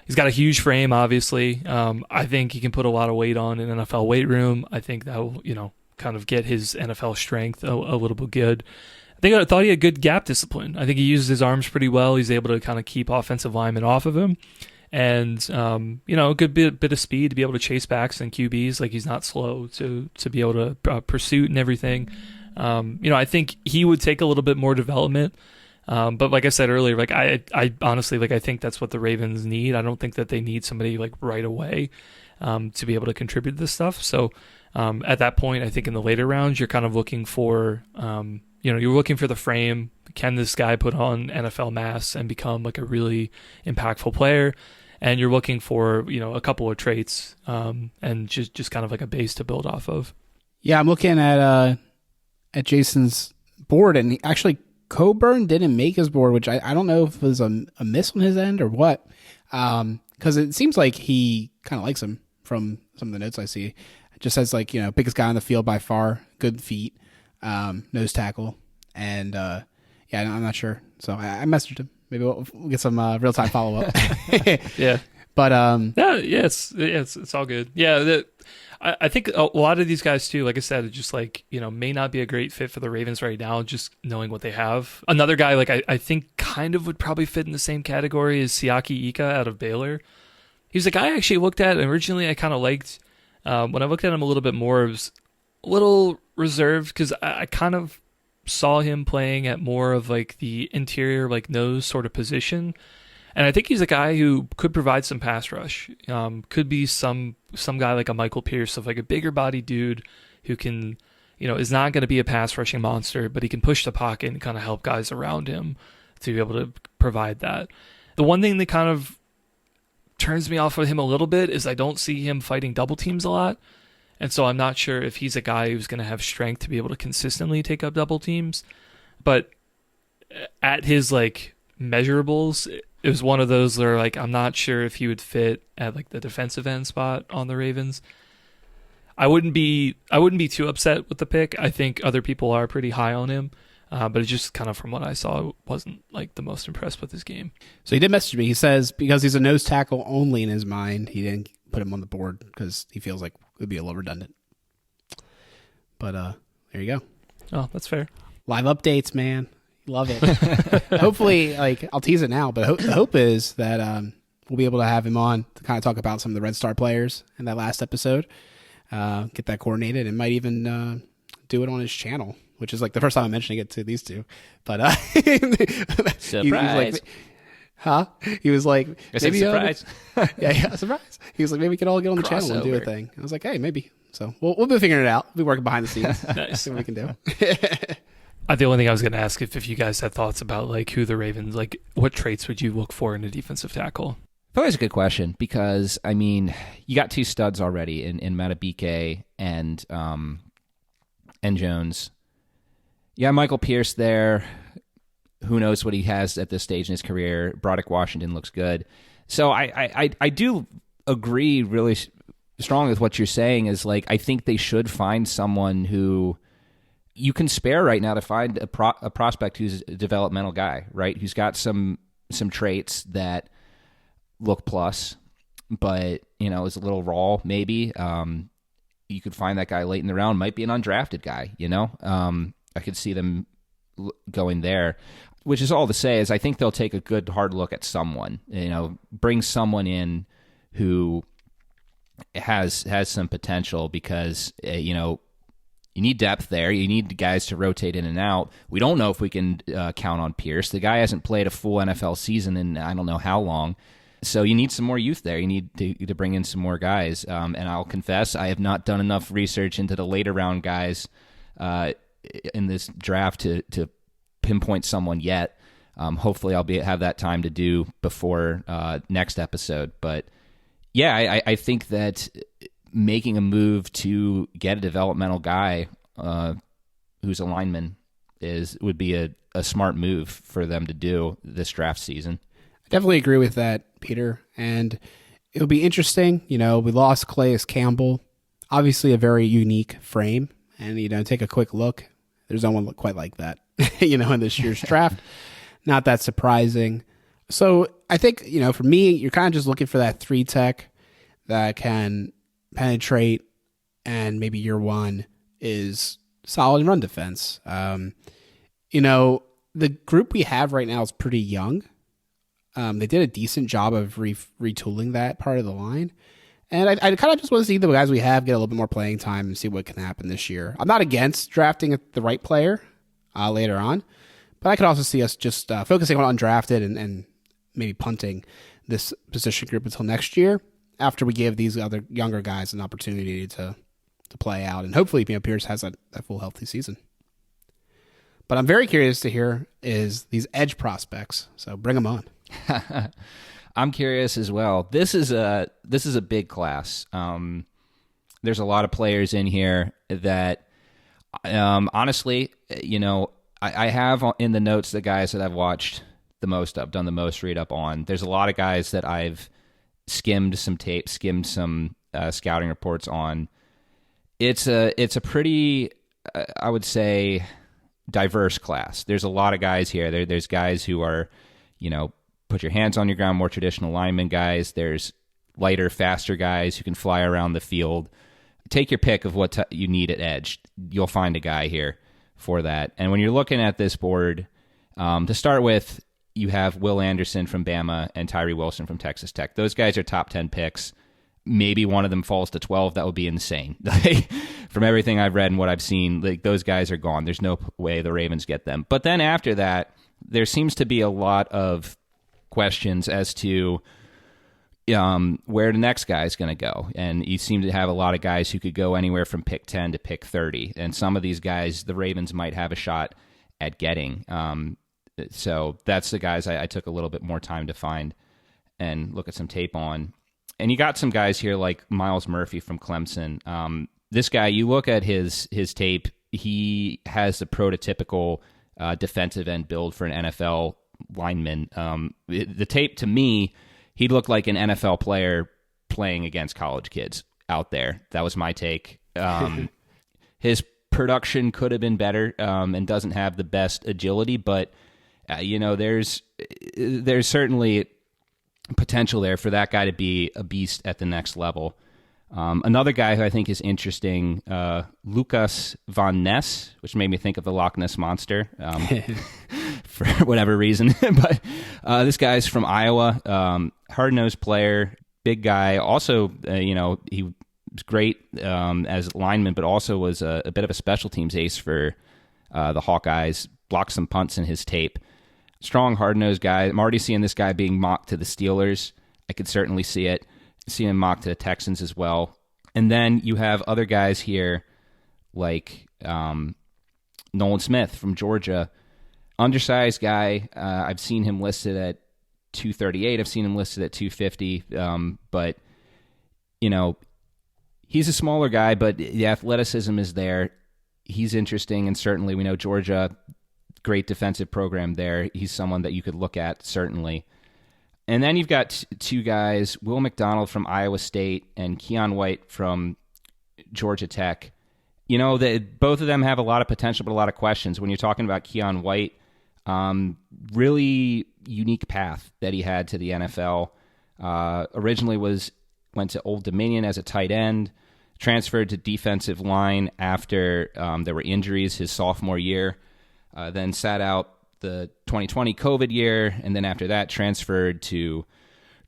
He's got a huge frame, obviously. I think he can put a lot of weight on an NFL weight room. I think that will, kind of get his NFL strength a little bit good. I thought he had good gap discipline. I think he uses his arms pretty well. He's able to kind of keep offensive linemen off of him. And, a good bit of speed to be able to chase backs and QBs. Like, he's not slow to be able to pursuit and everything. I think he would take a little bit more development. But like I said earlier, like I honestly, like, I think that's what the Ravens need. I don't think that they need somebody like right away to be able to contribute to this stuff. So at that point, I think in the later rounds, you're kind of looking for, you're looking for the frame. Can this guy put on NFL mass and become like a really impactful player? And you're looking for, a couple of traits and just kind of like a base to build off of. Yeah, I'm looking at Jason's board, and actually Coburn didn't make his board, which I don't know if it was a miss on his end or what, because it seems like he kind of likes him from some of the notes I see. It just says like, biggest guy on the field by far, good feet, nose tackle, and I'm not sure. So I messaged him. Maybe we'll get some real time follow up. Yeah, but it's all good. Yeah, I think a lot of these guys too, like I said, just like, may not be a great fit for the Ravens right now, just knowing what they have. Another guy, like I think kind of would probably fit in the same category is Siaki Ika out of Baylor. He's a guy I actually looked at, and originally I kind of liked. When I looked at him a little bit more, it was a little reserved because I kind of saw him playing at more of like the interior, like nose sort of position. And I think he's a guy who could provide some pass rush. Could be some guy like a Michael Pierce, of like a bigger body dude who can, is not going to be a pass rushing monster, but he can push the pocket and kind of help guys around him to be able to provide that. The one thing that kind of turns me off of him a little bit is I don't see him fighting double teams a lot. And so I'm not sure if he's a guy who's going to have strength to be able to consistently take up double teams. But at his like measurables, it was one of those where like I'm not sure if he would fit at like the defensive end spot on the Ravens. I wouldn't be too upset with the pick. I think other people are pretty high on him. But it's just kind of from what I saw, wasn't like the most impressed with his game. So he did message me. He says because he's a nose tackle only in his mind, he didn't put him on the board because he feels like it would be a little redundant. But there you go. Oh, that's fair. Live updates, man. Love it. Hopefully, like I'll tease it now, but the hope is that we'll be able to have him on to kind of talk about some of the Red Star players in that last episode. Get that coordinated, and might even do it on his channel, which is like the first time I'm mentioning it to these two. But surprise. He was like, maybe surprise. Yeah, surprise. He was like, maybe we could all get on the channel and do a thing. I was like, hey, maybe. So we'll be figuring it out. We'll be working behind the scenes. Nice. See what we can do. The only thing I was going to ask if you guys had thoughts about like who the Ravens, like what traits would you look for in a defensive tackle? Always a good question because I mean you got two studs already in Matabike and Jones. Yeah, Michael Pierce there. Who knows what he has at this stage in his career? Broderick Washington looks good. So I do agree really strongly with what you're saying is like I think they should find someone who you can spare right now to find a prospect who's a developmental guy, right? Who's got some traits that look plus, but is a little raw maybe. You could find that guy late in the round, might be an undrafted guy, I could see them going there, which is all to say is I think they'll take a good hard look at someone, bring someone in who has some potential because, You need depth there. You need guys to rotate in and out. We don't know if we can count on Pierce. The guy hasn't played a full NFL season in I don't know how long. So you need some more youth there. You need to bring in some more guys. And I'll confess, I have not done enough research into the later round guys in this draft to pinpoint someone yet. Hopefully I'll have that time to do before next episode. But yeah, I think that making a move to get a developmental guy who's a lineman would be a smart move for them to do this draft season. I definitely agree with that, Peter. And it'll be interesting. We lost Calais Campbell, obviously a very unique frame. And, take a quick look. There's no one look quite like that, in this year's draft. Not that surprising. So I think, for me, you're kind of just looking for that 3 tech that can penetrate, and maybe year one is solid run defense. The group we have right now is pretty young. They did a decent job of retooling that part of the line. And I kind of just want to see the guys we have get a little bit more playing time and see what can happen this year. I'm not against drafting the right player later on, but I could also see us just focusing on undrafted and maybe punting this position group until next year after we give these other younger guys an opportunity to play out. And hopefully, Pierce has that full healthy season. But I'm very curious to hear is these edge prospects. So bring them on. I'm curious as well. This is a big class. There's a lot of players in here that, honestly, I have in the notes the guys that I've watched the most, I've done the most read up on. There's a lot of guys that I've skimmed some tape, skimmed some scouting reports on. It's a pretty, I would say, diverse class. There's a lot of guys here. There's guys who are, put your hands on your ground, more traditional lineman guys. There's lighter, faster guys who can fly around the field. Take your pick of what you need at edge. You'll find a guy here for that. And when you're looking at this board, to start with, you have Will Anderson from Bama and Tyree Wilson from Texas Tech. Those guys are top 10 picks. Maybe one of them falls to 12. That would be insane. From everything I've read and what I've seen, those guys are gone. There's no way the Ravens get them. But then after that, there seems to be a lot of questions as to where the next guy is going to go. And you seem to have a lot of guys who could go anywhere from pick 10 to pick 30. And some of these guys, the Ravens might have a shot at getting. So that's the guys I took a little bit more time to find and look at some tape on. And you got some guys here like Miles Murphy from Clemson. This guy, you look at his tape, he has the prototypical defensive end build for an NFL lineman. The tape, to me, he looked like an NFL player playing against college kids out there. That was my take. His production could have been better and doesn't have the best agility, but there's certainly potential there for that guy to be a beast at the next level. Another guy who I think is interesting, Lucas Van Ness, which made me think of the Loch Ness Monster for whatever reason. But this guy's from Iowa, hard-nosed player, big guy. Also, he was great as a lineman, but also was a bit of a special teams ace for the Hawkeyes. Blocked some punts in his tape. Strong, hard-nosed guy. I'm already seeing this guy being mocked to the Steelers. I could certainly see it. Seeing him mocked to the Texans as well. And then you have other guys here like Nolan Smith from Georgia. Undersized guy. I've seen him listed at 238. I've seen him listed at 250. But, he's a smaller guy, but the athleticism is there. He's interesting, and certainly we know Georgia, great defensive program there. He's someone that you could look at, certainly. And then you've got two guys, Will McDonald from Iowa State and Keon White from Georgia Tech. Both of them have a lot of potential, but a lot of questions. When you're talking about Keon White, really unique path that he had to the NFL. Originally went to Old Dominion as a tight end, transferred to defensive line after there were injuries his sophomore year, then sat out the 2020 COVID year, and then after that transferred to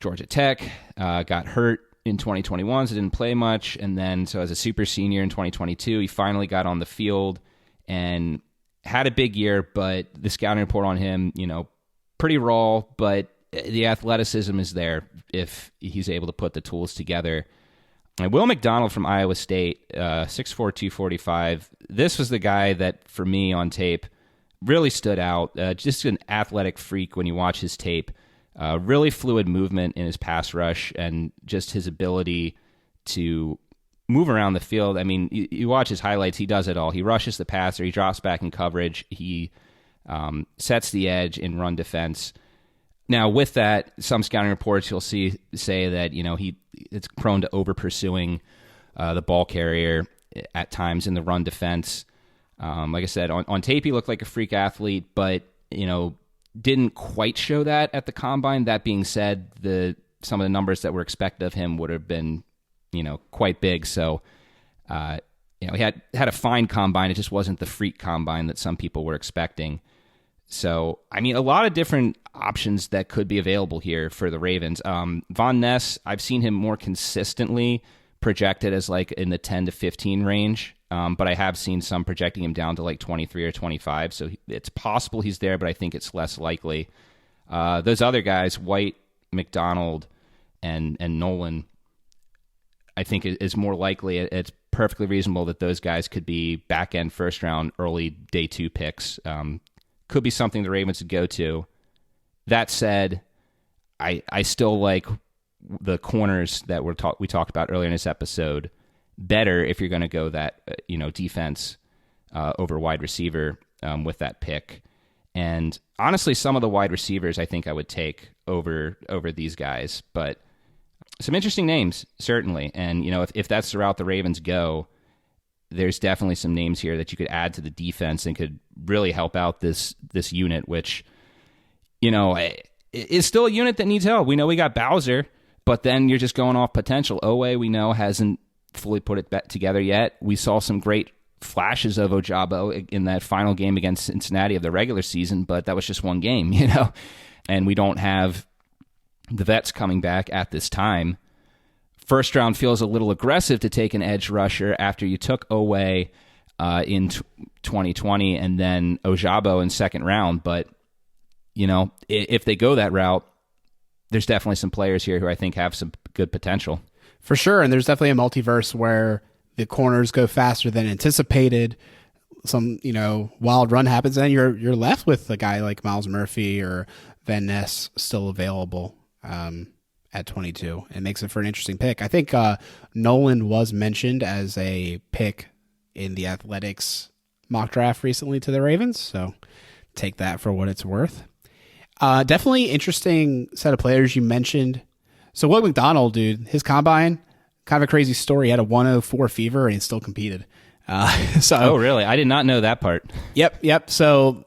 Georgia Tech, got hurt in 2021, so didn't play much. And then, so as a super senior in 2022, he finally got on the field and had a big year, but the scouting report on him, pretty raw, but the athleticism is there if he's able to put the tools together. And Will McDonald from Iowa State, 6'4", 245. This was the guy that, for me on tape, really stood out. Just an athletic freak when you watch his tape. Really fluid movement in his pass rush and just his ability to move around the field. I mean, you watch his highlights, he does it all. He rushes the passer, he drops back in coverage, he sets the edge in run defense. Now, with that, some scouting reports you'll say that it's prone to over pursuing the ball carrier at times in the run defense. Like I said, on tape he looked like a freak athlete, but didn't quite show that at the combine. That being said, some of the numbers that were expected of him would have been quite big. So he had a fine combine. It just wasn't the freak combine that some people were expecting. So, I mean, a lot of different options that could be available here for the Ravens. Von Ness, I've seen him more consistently projected as like in the 10 to 15 range, but I have seen some projecting him down to like 23 or 25. So it's possible he's there, but I think it's less likely. Those other guys, White, McDonald, and Nolan, I think is more likely. It's perfectly reasonable that those guys could be back-end first-round, early day 2 picks. Could be something the Ravens would go to. That said, I still like the corners that we talked about earlier in this episode better if you're going to go that defense over wide receiver with that pick. And honestly, some of the wide receivers I think I would take over these guys, but some interesting names certainly. And if that's the route the Ravens go, there's definitely some names here that you could add to the defense and could really help out this unit, which, is still a unit that needs help. We know we got Bowser, but then you're just going off potential. Owe, we know, hasn't fully put it back together yet. We saw some great flashes of Ojabo in that final game against Cincinnati of the regular season, but that was just one game, and we don't have the vets coming back at this time. First round feels a little aggressive to take an edge rusher after you took Owe in 2020 and then Ojabo in second round. But, if they go that route, there's definitely some players here who I think have some good potential. For sure, and there's definitely a multiverse where the corners go faster than anticipated. Some, wild run happens, and you're left with a guy like Miles Murphy or Van Ness still available at 22. It makes it for an interesting pick. I think Nolan was mentioned as a pick in the Athletics mock draft recently to the Ravens, so take that for what it's worth. Definitely interesting set of players you mentioned. So Will McDonald, dude, his combine, kind of a crazy story. He had a 104 fever and he still competed. Oh, really? I did not know that part. Yep. So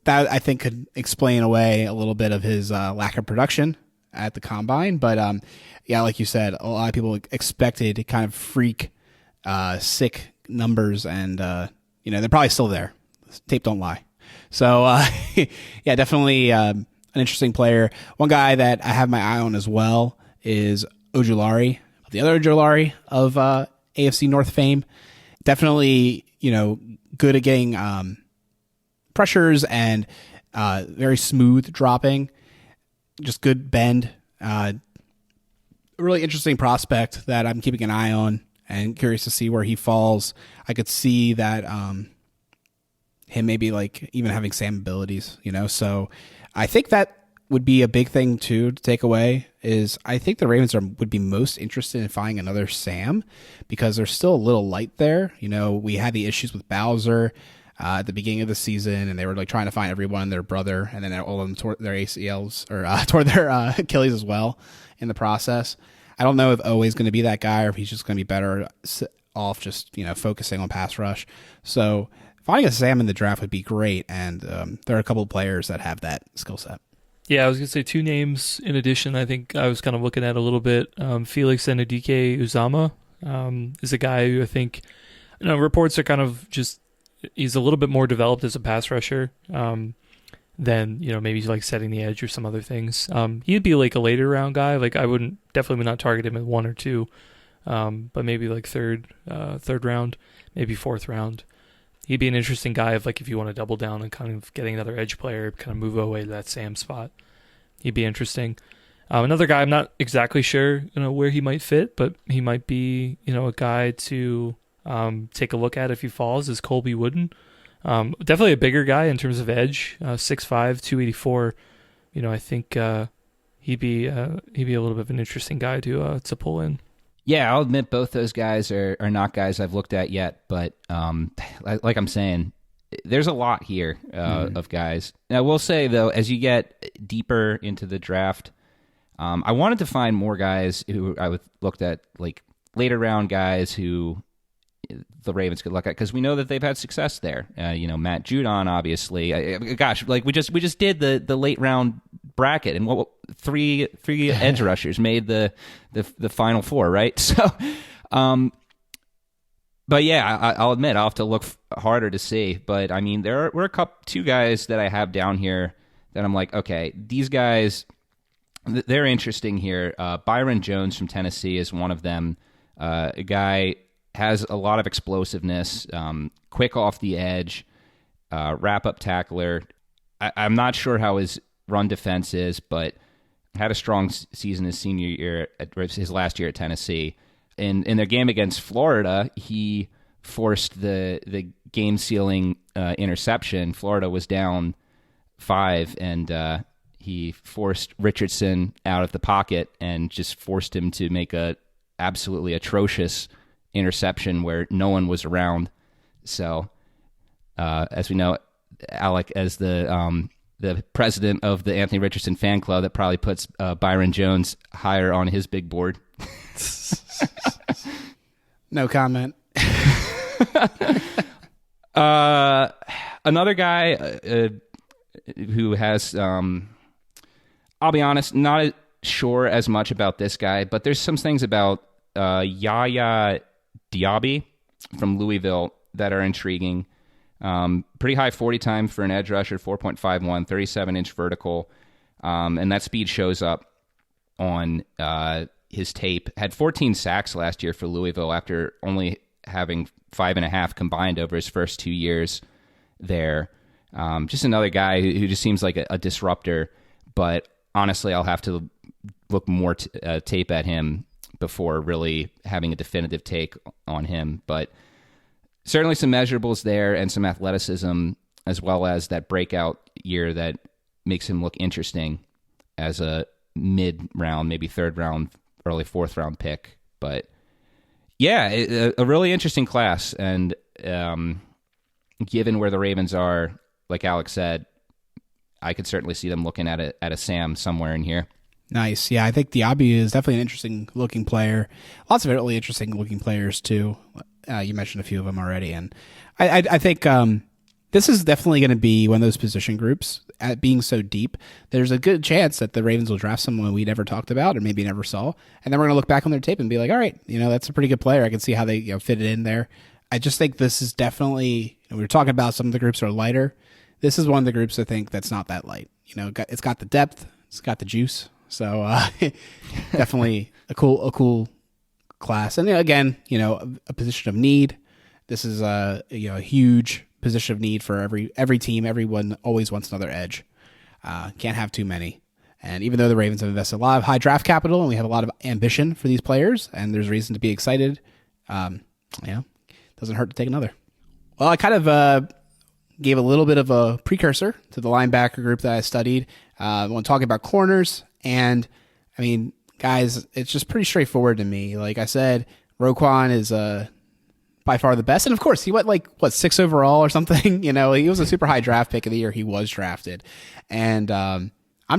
that I think could explain away a little bit of his lack of production at the combine. But yeah, like you said, a lot of people expected kind of freak, sick numbers, and they're probably still there. Tape don't lie. So yeah, definitely an interesting player. One guy that I have my eye on as well is Ojulari, the other Ojulari of AFC North fame. Definitely, good at getting pressures and very smooth dropping. Just good bend. A really interesting prospect that I'm keeping an eye on and curious to see where he falls. I could see that him maybe like even having Sam abilities, So I think that would be a big thing too to take away is I think the Ravens would be most interested in finding another Sam because there's still a little light there. We had the issues with Bowser at the beginning of the season, and they were like trying to find everyone their brother, and then all of them tore their ACLs or tore their Achilles as well in the process. I don't know if Owe is going to be that guy or if he's just going to be better off just focusing on pass rush. So finding a Sam in the draft would be great, and there are a couple of players that have that skill set. Yeah, I was going to say two names in addition. I think I was kind of looking at a little bit. Felix Enudike Uzama is a guy who I think reports are kind of just he's a little bit more developed as a pass rusher than than, maybe like setting the edge or some other things. He'd be like a later round guy. Like I definitely would not target him at 1 or 2, but maybe like third round, maybe fourth round. He'd be an interesting guy if you want to double down and kind of getting another edge player, kind of move away to that Sam spot. He'd be interesting. Another guy I'm not exactly sure where he might fit, but he might be a guy to take a look at if he falls is Colby Wooden. Definitely a bigger guy in terms of edge, 6'5", 284. I think he'd be a little bit of an interesting guy to pull in. Yeah, I'll admit both those guys are not guys I've looked at yet, but like I'm saying, there's a lot here of guys. And I will say, though, as you get deeper into the draft, I wanted to find more guys who I looked at, like later round guys who the Ravens could look at, because we know that they've had success there. Matt Judon, obviously. We just did the late round bracket, and what three edge rushers made the final 4, right? So, but yeah, I'll admit I'll have to look harder to see. But I mean, there were two guys that I have down here that I'm like, okay, these guys, they're interesting here. Byron Jones from Tennessee is one of them. A guy has a lot of explosiveness, quick off the edge, wrap-up tackler. I'm not sure how his run defense is, but had a strong season his senior year, his last year at Tennessee. In their game against Florida, he forced the game-sealing interception. Florida was down 5, and he forced Richardson out of the pocket and just forced him to make a absolutely atrocious interception where no one was around. So, as we know, Alec, as the president of the Anthony Richardson fan club, that probably puts Byron Jones higher on his big board. No comment. Another guy who has, I'll be honest, not sure as much about this guy, but there's some things about Yaya Diaby from Louisville that are intriguing. Pretty high 40 time for an edge rusher, 4.51, 37-inch vertical. And that speed shows up on his tape. Had 14 sacks last year for Louisville after only having 5.5 combined over his first 2 years there. Just another guy who just seems like a disruptor. But honestly, I'll have to look more tape at him before really having a definitive take on him. But certainly some measurables there and some athleticism, as well as that breakout year that makes him look interesting as a mid-round, maybe third-round, early fourth-round pick. But yeah, a really interesting class. And given where the Ravens are, like Alex said, I could certainly see them looking at a Sam somewhere in here. Nice. Yeah, I think Diaby is definitely an interesting-looking player. Lots of really interesting-looking players, too. You mentioned a few of them already. And I think this is definitely going to be one of those position groups. At being so deep, there's a good chance that the Ravens will draft someone we never talked about or maybe never saw. And then we're going to look back on their tape and be like, all right, that's a pretty good player. I can see how they fit it in there. I just think this is definitely, we were talking about some of the groups are lighter. This is one of the groups I think that's not that light. It's got the depth. It's got the juice. So definitely a cool class. And again, a position of need. This is a huge position of need for every team. Everyone always wants another edge. Can't have too many. And even though the Ravens have invested a lot of high draft capital and we have a lot of ambition for these players, and there's reason to be excited, doesn't hurt to take another. Well, I kind of gave a little bit of a precursor to the linebacker group that I studied. When talking about corners, and I mean, guys, it's just pretty straightforward to me. Like I said, Roquan is by far the best, and of course, he went 6 overall or something. He was a super high draft pick of the year he was drafted, and I'm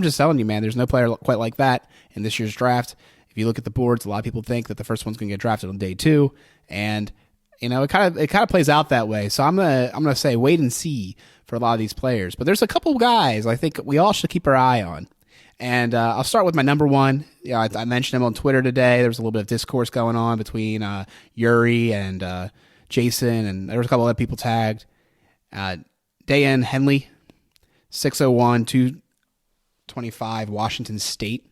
just telling you, man, there's no player quite like that in this year's draft. If you look at the boards, a lot of people think that the first one's going to get drafted on day 2, and it kind of plays out that way. So I'm gonna say wait and see for a lot of these players. But there's a couple guys I think we all should keep our eye on. And I'll start with my number one. I mentioned him on Twitter today. There was a little bit of discourse going on between Yuri and Jason, and there was a couple other people tagged. Dayan Henley, 601, 225, Washington State.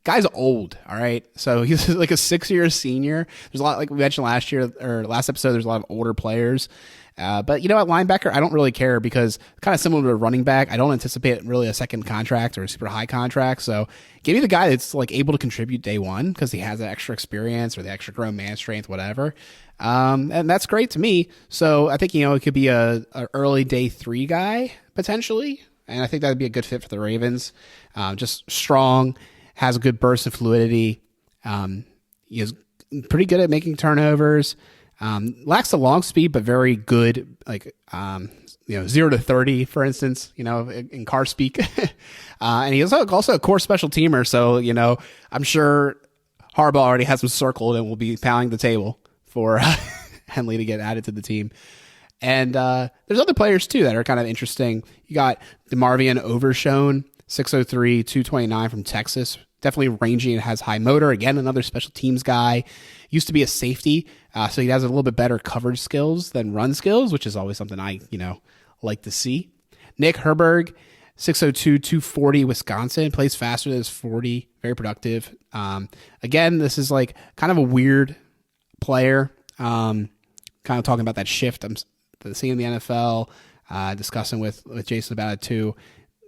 Guy's old, all right? So he's like a 6-year senior. There's a lot, like we mentioned last episode, there's a lot of older players. But you know, at linebacker, I don't really care because kind of similar to a running back, I don't anticipate really a second contract or a super high contract. So give me the guy that's like able to contribute day one because he has that extra experience or the extra grown man strength, whatever. And that's great to me. So I think, you know, it could be a early day 3 guy potentially. And I think that would be a good fit for the Ravens. Just strong, has a good burst of fluidity. He is pretty good at making turnovers. Lacks the long speed, but very good, like, 0 to 30, for instance, you know, in car speak. And he's also a core special teamer. So, you know, I'm sure Harbaugh already has him circled and will be pounding the table for Henley to get added to the team. And there's other players, too, that are kind of interesting. You got DeMarvion Overshone, 6'3", 229 from Texas. Definitely rangy and has high motor. Again, another special teams guy. Used to be a safety, so he has a little bit better coverage skills than run skills, which is always something I, like to see. Nick Herberg, 6'2", 240, Wisconsin. Plays faster than his 40. Very productive. Again, this is like kind of a weird player. Kind of talking about that shift I'm seeing in the NFL. Discussing with Jason about it too.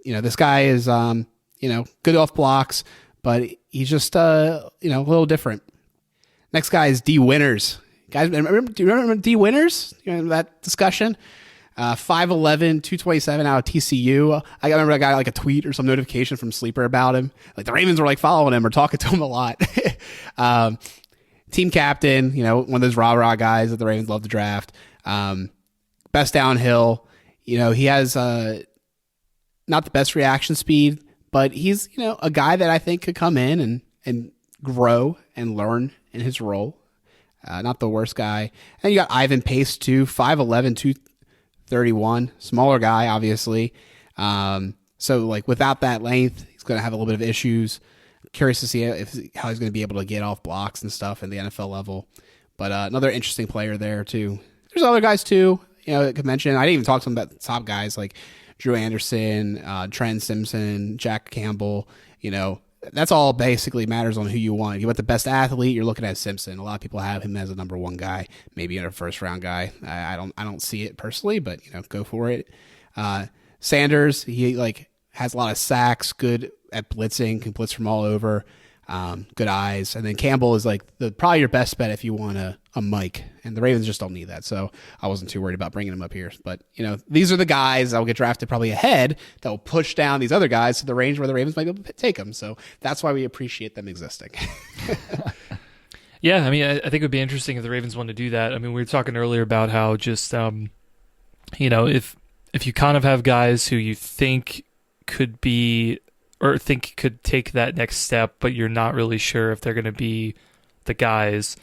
You know, this guy is, good off blocks, but he's just, a little different. Next guy is D. Winters. Guys, do you remember D. Winters? You know, that discussion? 5'11", 227 out of TCU. I remember I got like a tweet or some notification from Sleeper about him. Like the Ravens were like following him or talking to him a lot. Team captain, one of those rah-rah guys that the Ravens love to draft. Best downhill. He has not the best reaction speed, but he's, a guy that I think could come in and grow and learn in his role. Not the worst guy. And you got Ivan Pace too, 5'11", 231, smaller guy, obviously. So like without that length, he's going to have a little bit of issues. Curious to see how he's going to be able to get off blocks and stuff in the NFL level. But another interesting player there too. There's other guys too, that could mention. I didn't even talk to them about the top guys like Drew Anderson, Trent Simpson, Jack Campbell. That's all basically matters on who you want. You want the best athlete, you're looking at Simpson. A lot of people have him as a number 1 guy, maybe a first round guy. I don't see it personally, but go for it. Sanders, he has a lot of sacks, good at blitzing, can blitz from all over, good eyes. And then Campbell is probably your best bet if you want a Mike. And the Ravens just don't need that, so I wasn't too worried about bringing him up here. But these are the guys that will get drafted probably ahead that will push down these other guys to the range where the Ravens might be able to take them. So that's why we appreciate them existing. Yeah, I mean, I think it would be interesting if the Ravens wanted to do that. I mean, we were talking earlier about how just if you kind of have guys who you think could be or think could take that next step, but you're not really sure if they're going to be the guys.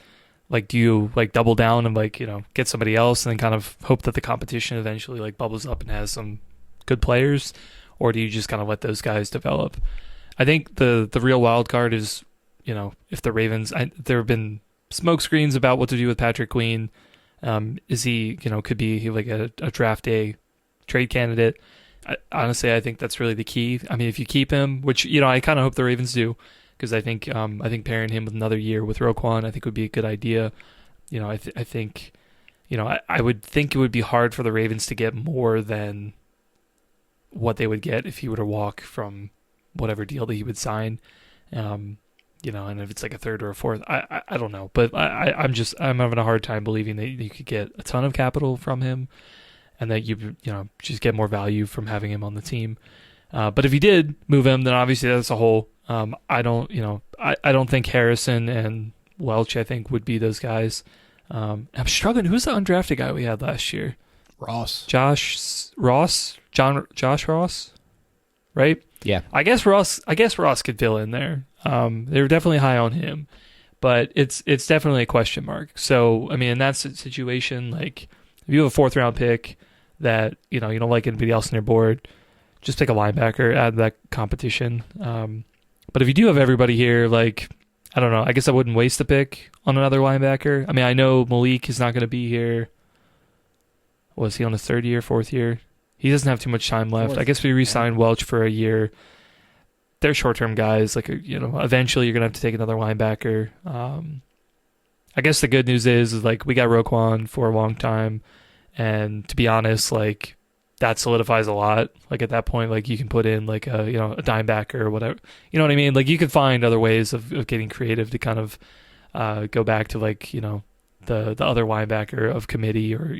Do you double down and get somebody else and then kind of hope that the competition eventually bubbles up and has some good players, or do you just kind of let those guys develop? I think the real wild card is, if the Ravens, there have been smoke screens about what to do with Patrick Queen. Is he, could be a draft day trade candidate? Honestly, I think that's really the key. I mean, if you keep him, which, I kind of hope the Ravens do, because I think pairing him with another year with Roquan, I think would be a good idea. I think, I would think it would be hard for the Ravens to get more than what they would get if he were to walk from whatever deal that he would sign. And if it's a third or a fourth, I don't know, but I'm having a hard time believing that you could get a ton of capital from him, and that you just get more value from having him on the team. But if you did move him, then obviously that's a whole. I don't think Harrison and Welch, I think, would be those guys. I'm struggling. Who's the undrafted guy we had last year? Josh Ross, right? Yeah. I guess Ross could fill in there. They were definitely high on him, but it's definitely a question mark. So, I mean, in that situation, if you have a 4th round pick that, you don't like anybody else on your board, just pick a linebacker, add that competition. But if you do have everybody here, I don't know, I guess I wouldn't waste a pick on another linebacker. I mean, I know Malik is not going to be here. Was he on his 3rd year, 4th year? He doesn't have too much time left. Fourth, I guess we re-signed Welch for a year. They're short-term guys. Like, eventually you're gonna have to take another linebacker. I guess the good news is like we got Roquan for a long time, and to be honest, like that solidifies a lot. Like at that point, like you can put in like a dime backer or whatever. You know what I mean? Like you could find other ways of getting creative to kind of go back to like the other linebacker of committee, or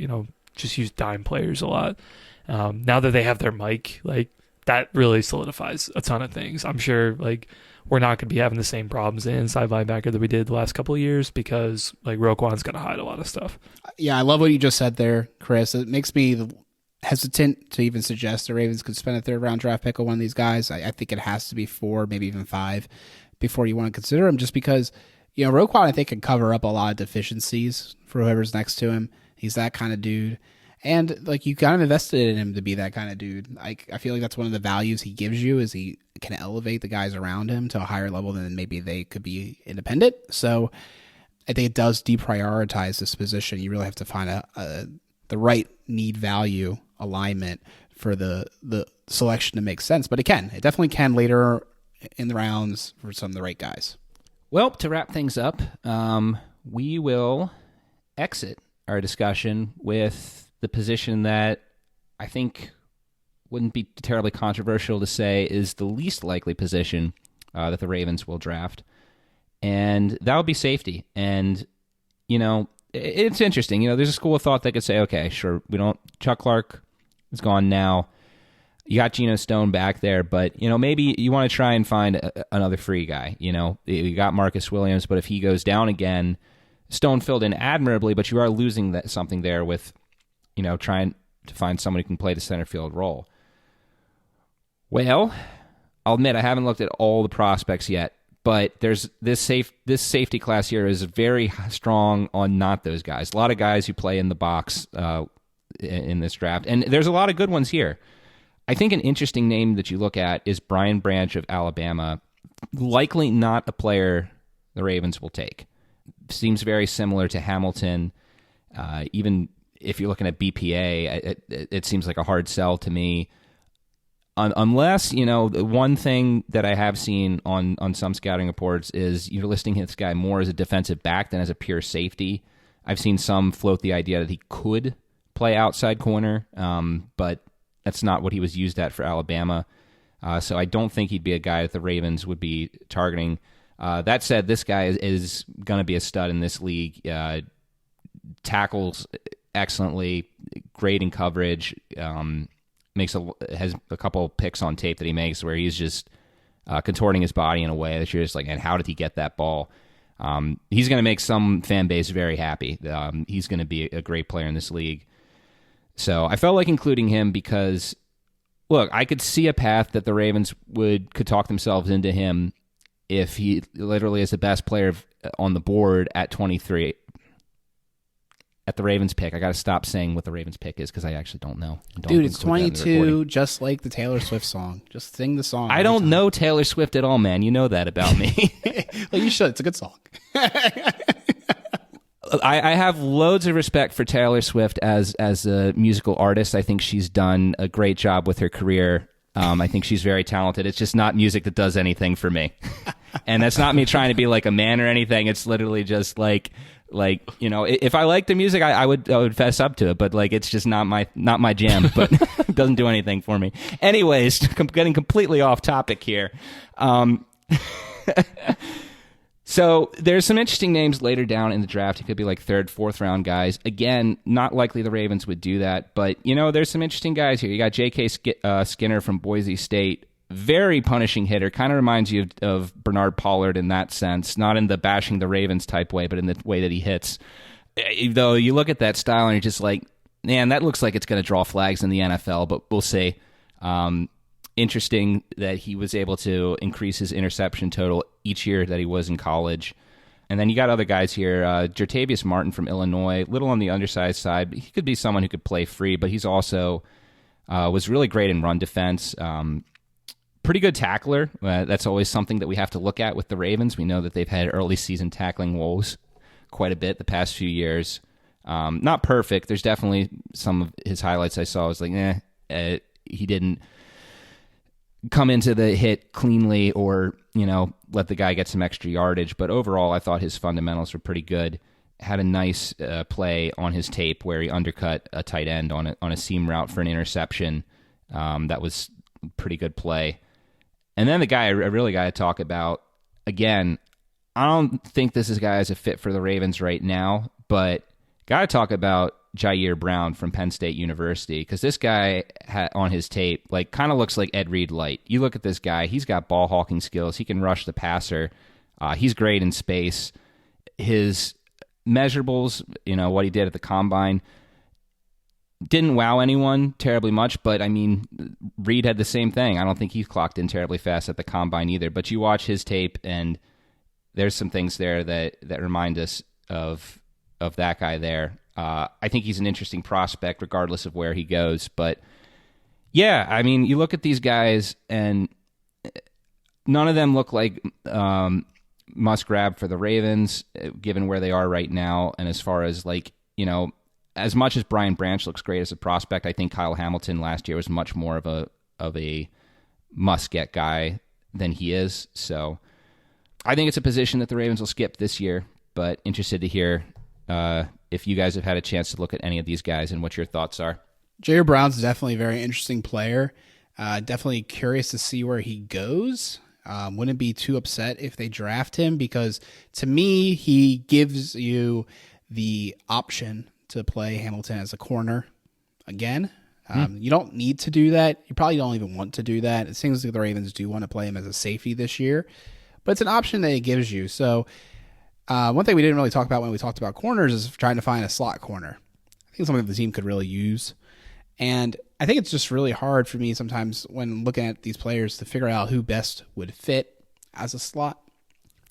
just use dime players a lot. Now that they have their Mike, like that really solidifies a ton of things. I'm sure like we're not going to be having the same problems in inside linebacker that we did the last couple of years, because like Roquan's going to hide a lot of stuff. Yeah, I love what you just said there, Chris. It makes me hesitant to even suggest the Ravens could spend a third-round draft pick on one of these guys. I think it has to be 4, maybe even 5, before you want to consider him, just because Roquan, I think, can cover up a lot of deficiencies for whoever's next to him. He's that kind of dude. And like you kind of invested in him to be that kind of dude. I feel like that's one of the values he gives you, is he can elevate the guys around him to a higher level than maybe they could be independent. So I think it does deprioritize this position. You really have to find the right need value alignment for the selection to make sense. But it definitely can later in the rounds for some of the right guys. Well, to wrap things up, we will exit our discussion with the position that I think wouldn't be terribly controversial to say is the least likely position that the Ravens will draft. And that would be safety. And, it's interesting. There's a school of thought that could say, okay, sure, Chuck Clark is gone now. You got Geno Stone back there, but, maybe you want to try and find another free guy. You got Marcus Williams, but if he goes down again, Stone filled in admirably, but you are losing something there with, trying to find someone who can play the center field role. Well, I'll admit I haven't looked at all the prospects yet, but there's this safety class here is very strong on not those guys. A lot of guys who play in the box in this draft, and there's a lot of good ones here. I think an interesting name that you look at is Brian Branch of Alabama. Likely not a player the Ravens will take. Seems very similar to Hamilton. Even if you're looking at BPA, it seems like a hard sell to me. Unless, the one thing that I have seen on some scouting reports is you're listing this guy more as a defensive back than as a pure safety. I've seen some float the idea that he could play outside corner, but that's not what he was used at for Alabama. So I don't think he'd be a guy that the Ravens would be targeting. That said, this guy is going to be a stud in this league. Tackles excellently, great in coverage. Has a couple picks on tape that he makes where he's just contorting his body in a way that you're just like, and how did he get that ball? He's going to make some fan base very happy. He's going to be a great player in this league. So I felt like including him because, look, I could see a path that the Ravens could talk themselves into him if he literally is the best player on the board at 23. At the Ravens pick. I got to stop saying what the Ravens pick is because I actually don't know. Dude, it's 22, just like the Taylor Swift song. Just sing the song. I don't know Taylor Swift at all, man. You know that about me. Well, you should. It's a good song. I have loads of respect for Taylor Swift as a musical artist. I think she's done a great job with her career. I think she's very talented. It's just not music that does anything for me. And that's not me trying to be like a man or anything. It's literally just like if I like the music, I would fess up to it, but like it's just not my jam. But it doesn't do anything for me. Anyways, getting completely off topic here. So there's some interesting names later down in the draft. It could be like 3rd, 4th round guys. Again, not likely the Ravens would do that, but there's some interesting guys here. You got J.K. Skinner from Boise State. Very punishing hitter. Kind of reminds you of Bernard Pollard in that sense. Not in the bashing the Ravens type way, but in the way that he hits. Though you look at that style and you're just like, man, that looks like it's going to draw flags in the NFL, but we'll see. Interesting that he was able to increase his interception total each year that he was in college. And then you got other guys here. Jertavius Martin from Illinois, little on the undersized side. He could be someone who could play free, but he's also was really great in run defense. Pretty good tackler. That's always something that we have to look at with the Ravens. We know that they've had early season tackling woes quite a bit the past few years. Not perfect. There's definitely some of his highlights I saw. I was like, He didn't come into the hit cleanly or, let the guy get some extra yardage. But overall, I thought his fundamentals were pretty good. Had a nice play on his tape where he undercut a tight end on a seam route for an interception. That was a pretty good play. And then the guy I really got to talk about, again, I don't think this guy is a fit for the Ravens right now, but got to talk about Jair Brown from Penn State University, because this guy on his tape kind of looks like Ed Reed light. You look at this guy, he's got ball hawking skills. He can rush the passer. He's great in space. His measurables, what he did at the combine, didn't wow anyone terribly much, but I mean, Reed had the same thing. I don't think he clocked in terribly fast at the combine either, but you watch his tape and there's some things there that remind us of that guy there. I think he's an interesting prospect regardless of where he goes, but yeah, I mean, you look at these guys and none of them look like must grab for the Ravens, given where they are right now. And as far as as much as Brian Branch looks great as a prospect, I think Kyle Hamilton last year was much more of a must-get guy than he is. So I think it's a position that the Ravens will skip this year, but interested to hear if you guys have had a chance to look at any of these guys and what your thoughts are. Jair Brown's definitely a very interesting player. Definitely curious to see where he goes. Wouldn't be too upset if they draft him, because to me, he gives you the option to play Hamilton as a corner again. You don't need to do that. You probably don't even want to do that. It seems like the Ravens do want to play him as a safety this year, but it's an option that it gives you. So one thing we didn't really talk about when we talked about corners is trying to find a slot corner. I think something the team could really use. And I think it's just really hard for me sometimes when looking at these players to figure out who best would fit as a slot.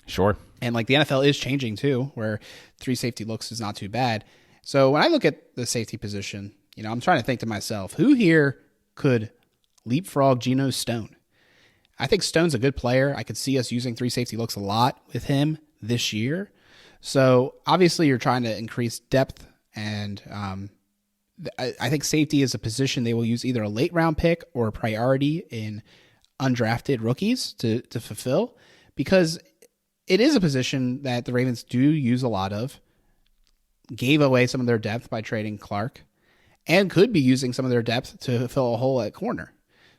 Sure. And the NFL is changing too, where 3 safety looks is not too bad. So when I look at the safety position, I'm trying to think to myself, who here could leapfrog Geno Stone? I think Stone's a good player. I could see us using 3 safety looks a lot with him this year. So obviously you're trying to increase depth, and I think safety is a position they will use either a late round pick or a priority in undrafted rookies to fulfill, because it is a position that the Ravens do use a lot of, gave away some of their depth by trading Clark, and could be using some of their depth to fill a hole at corner.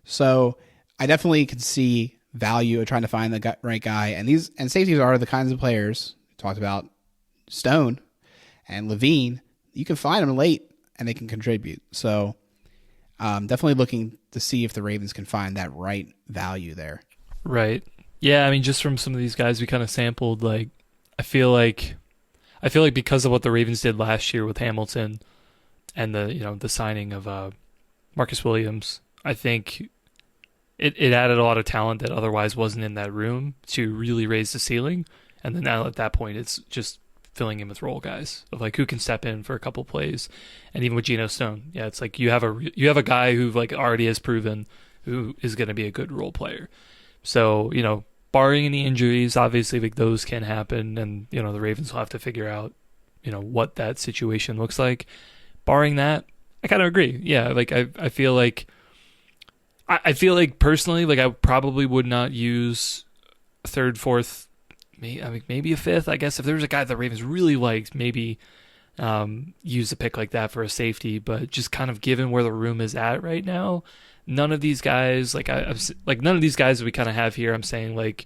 So I definitely could see value in trying to find the right guy. And safeties are the kinds of players we talked about, Stone and Levine. You can find them late and they can contribute. So definitely looking to see if the Ravens can find that right value there. Right. Yeah, I mean, just from some of these guys we kind of sampled, I feel like because of what the Ravens did last year with Hamilton and the signing of Marcus Williams, I think it added a lot of talent that otherwise wasn't in that room to really raise the ceiling. And then now at that point, it's just filling in with role guys of who can step in for a couple plays. And even with Geno Stone, yeah, it's you have a guy who already has proven who is going to be a good role player. So, barring any injuries, obviously those can happen, and the Ravens will have to figure out what that situation looks like. Barring that, I kind of agree. Yeah, I feel like personally, I probably would not use a third, fourth, maybe a fifth. I guess if there was a guy the Ravens really liked, maybe use a pick like that for a safety. But just kind of given where the room is at right now, none of these guys, none of these guys that we kind of have here, I'm saying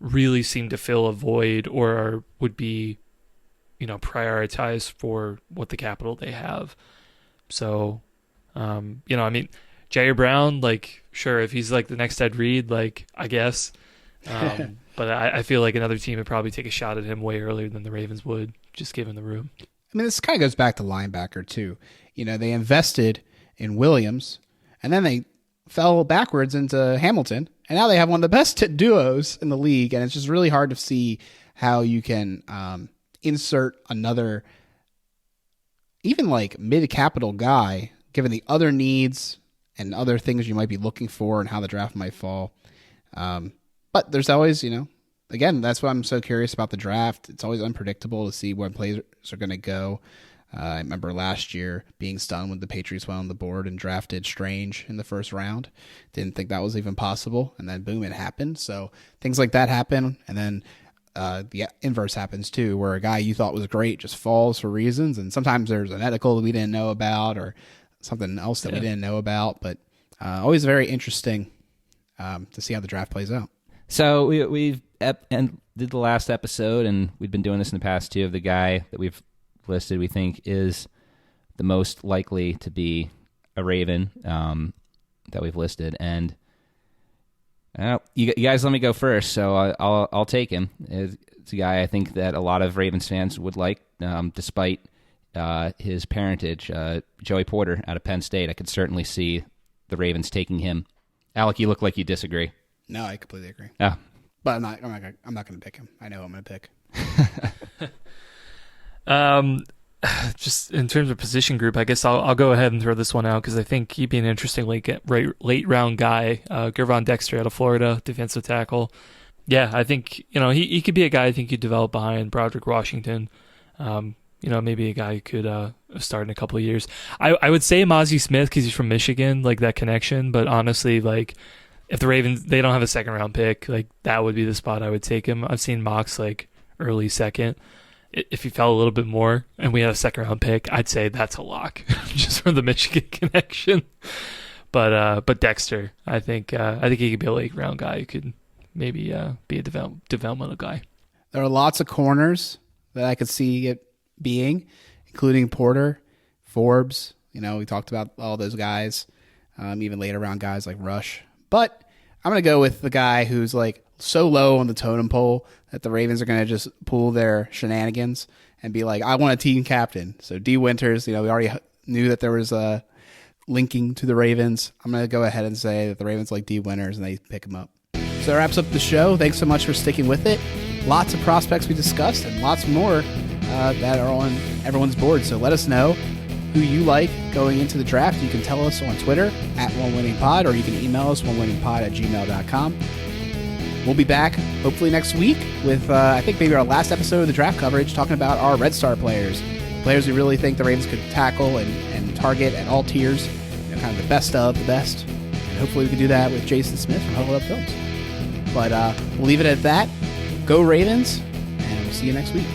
really seem to fill a void or would be, prioritized for what the capital they have. So, Jair Brown, sure, if he's the next Ed Reed, I guess. But I feel like another team would probably take a shot at him way earlier than the Ravens would, just given the room. I mean, this kind of goes back to linebacker too. They invested in Williams, and then they fell backwards into Hamilton, and now they have one of the best duos in the league, and it's just really hard to see how you can insert another, even mid-capital guy, given the other needs and other things you might be looking for and how the draft might fall. But there's always, again, that's why I'm so curious about the draft. It's always unpredictable to see where players are going to go. I remember last year being stunned when the Patriots went on the board and drafted Strange in the first round. Didn't think that was even possible, and then boom, it happened. So things like that happen, and then the inverse happens too, where a guy you thought was great just falls for reasons, and sometimes there's an ethical that we didn't know about or something else that we didn't know about, but always very interesting to see how the draft plays out. So we've did the last episode, and we've been doing this in the past too, of the guy that we've listed we think is the most likely to be a Raven that we've listed. And you guys let me go first, so I'll take him. It's a guy I think that a lot of Ravens fans would like, despite his parentage. Joey Porter out of Penn State. I could certainly see the Ravens taking him. Alec, you look like you disagree. No, I completely agree. Oh. But I'm not going to pick him. I know who I'm going to pick. Just in terms of position group, I guess I'll go ahead and throw this one out because I think he'd be an interesting late round guy. Gervon Dexter out of Florida, defensive tackle. Yeah, I think he could be a guy I think you develop behind Broderick Washington. Maybe a guy who could start in a couple of years. I would say Mozzie Smith because he's from Michigan, like that connection. But honestly, like if the Ravens they don't have a second round pick, like that would be the spot I would take him. I've seen mocks like early second. If he fell a little bit more and we had a second round pick, I'd say that's a lock just from the Michigan connection. But Dexter, I think he could be a late round guy. He could maybe be a developmental guy. There are lots of corners that I could see it being, including Porter, Forbes. We talked about all those guys, even later round guys like Rush. But I'm going to go with the guy who's like so low on the totem pole that the Ravens are going to just pull their shenanigans and be like, I want a team captain. So D. Winters, we already knew that there was a linking to the Ravens. I'm going to go ahead and say that the Ravens like D. Winters and they pick him up. So that wraps up the show. Thanks so much for sticking with it. Lots of prospects we discussed and lots more that are on everyone's board. So let us know who you like going into the draft. You can tell us on Twitter @OneWinningPod, or you can email us onewinningpod@gmail.com. We'll be back hopefully next week with, I think, maybe our last episode of the draft coverage, talking about our Red Star players we really think the Ravens could tackle and target at all tiers, kind of the best of the best. And hopefully we can do that with Jason Smith from Huddle Up Films. But we'll leave it at that. Go Ravens, and we'll see you next week.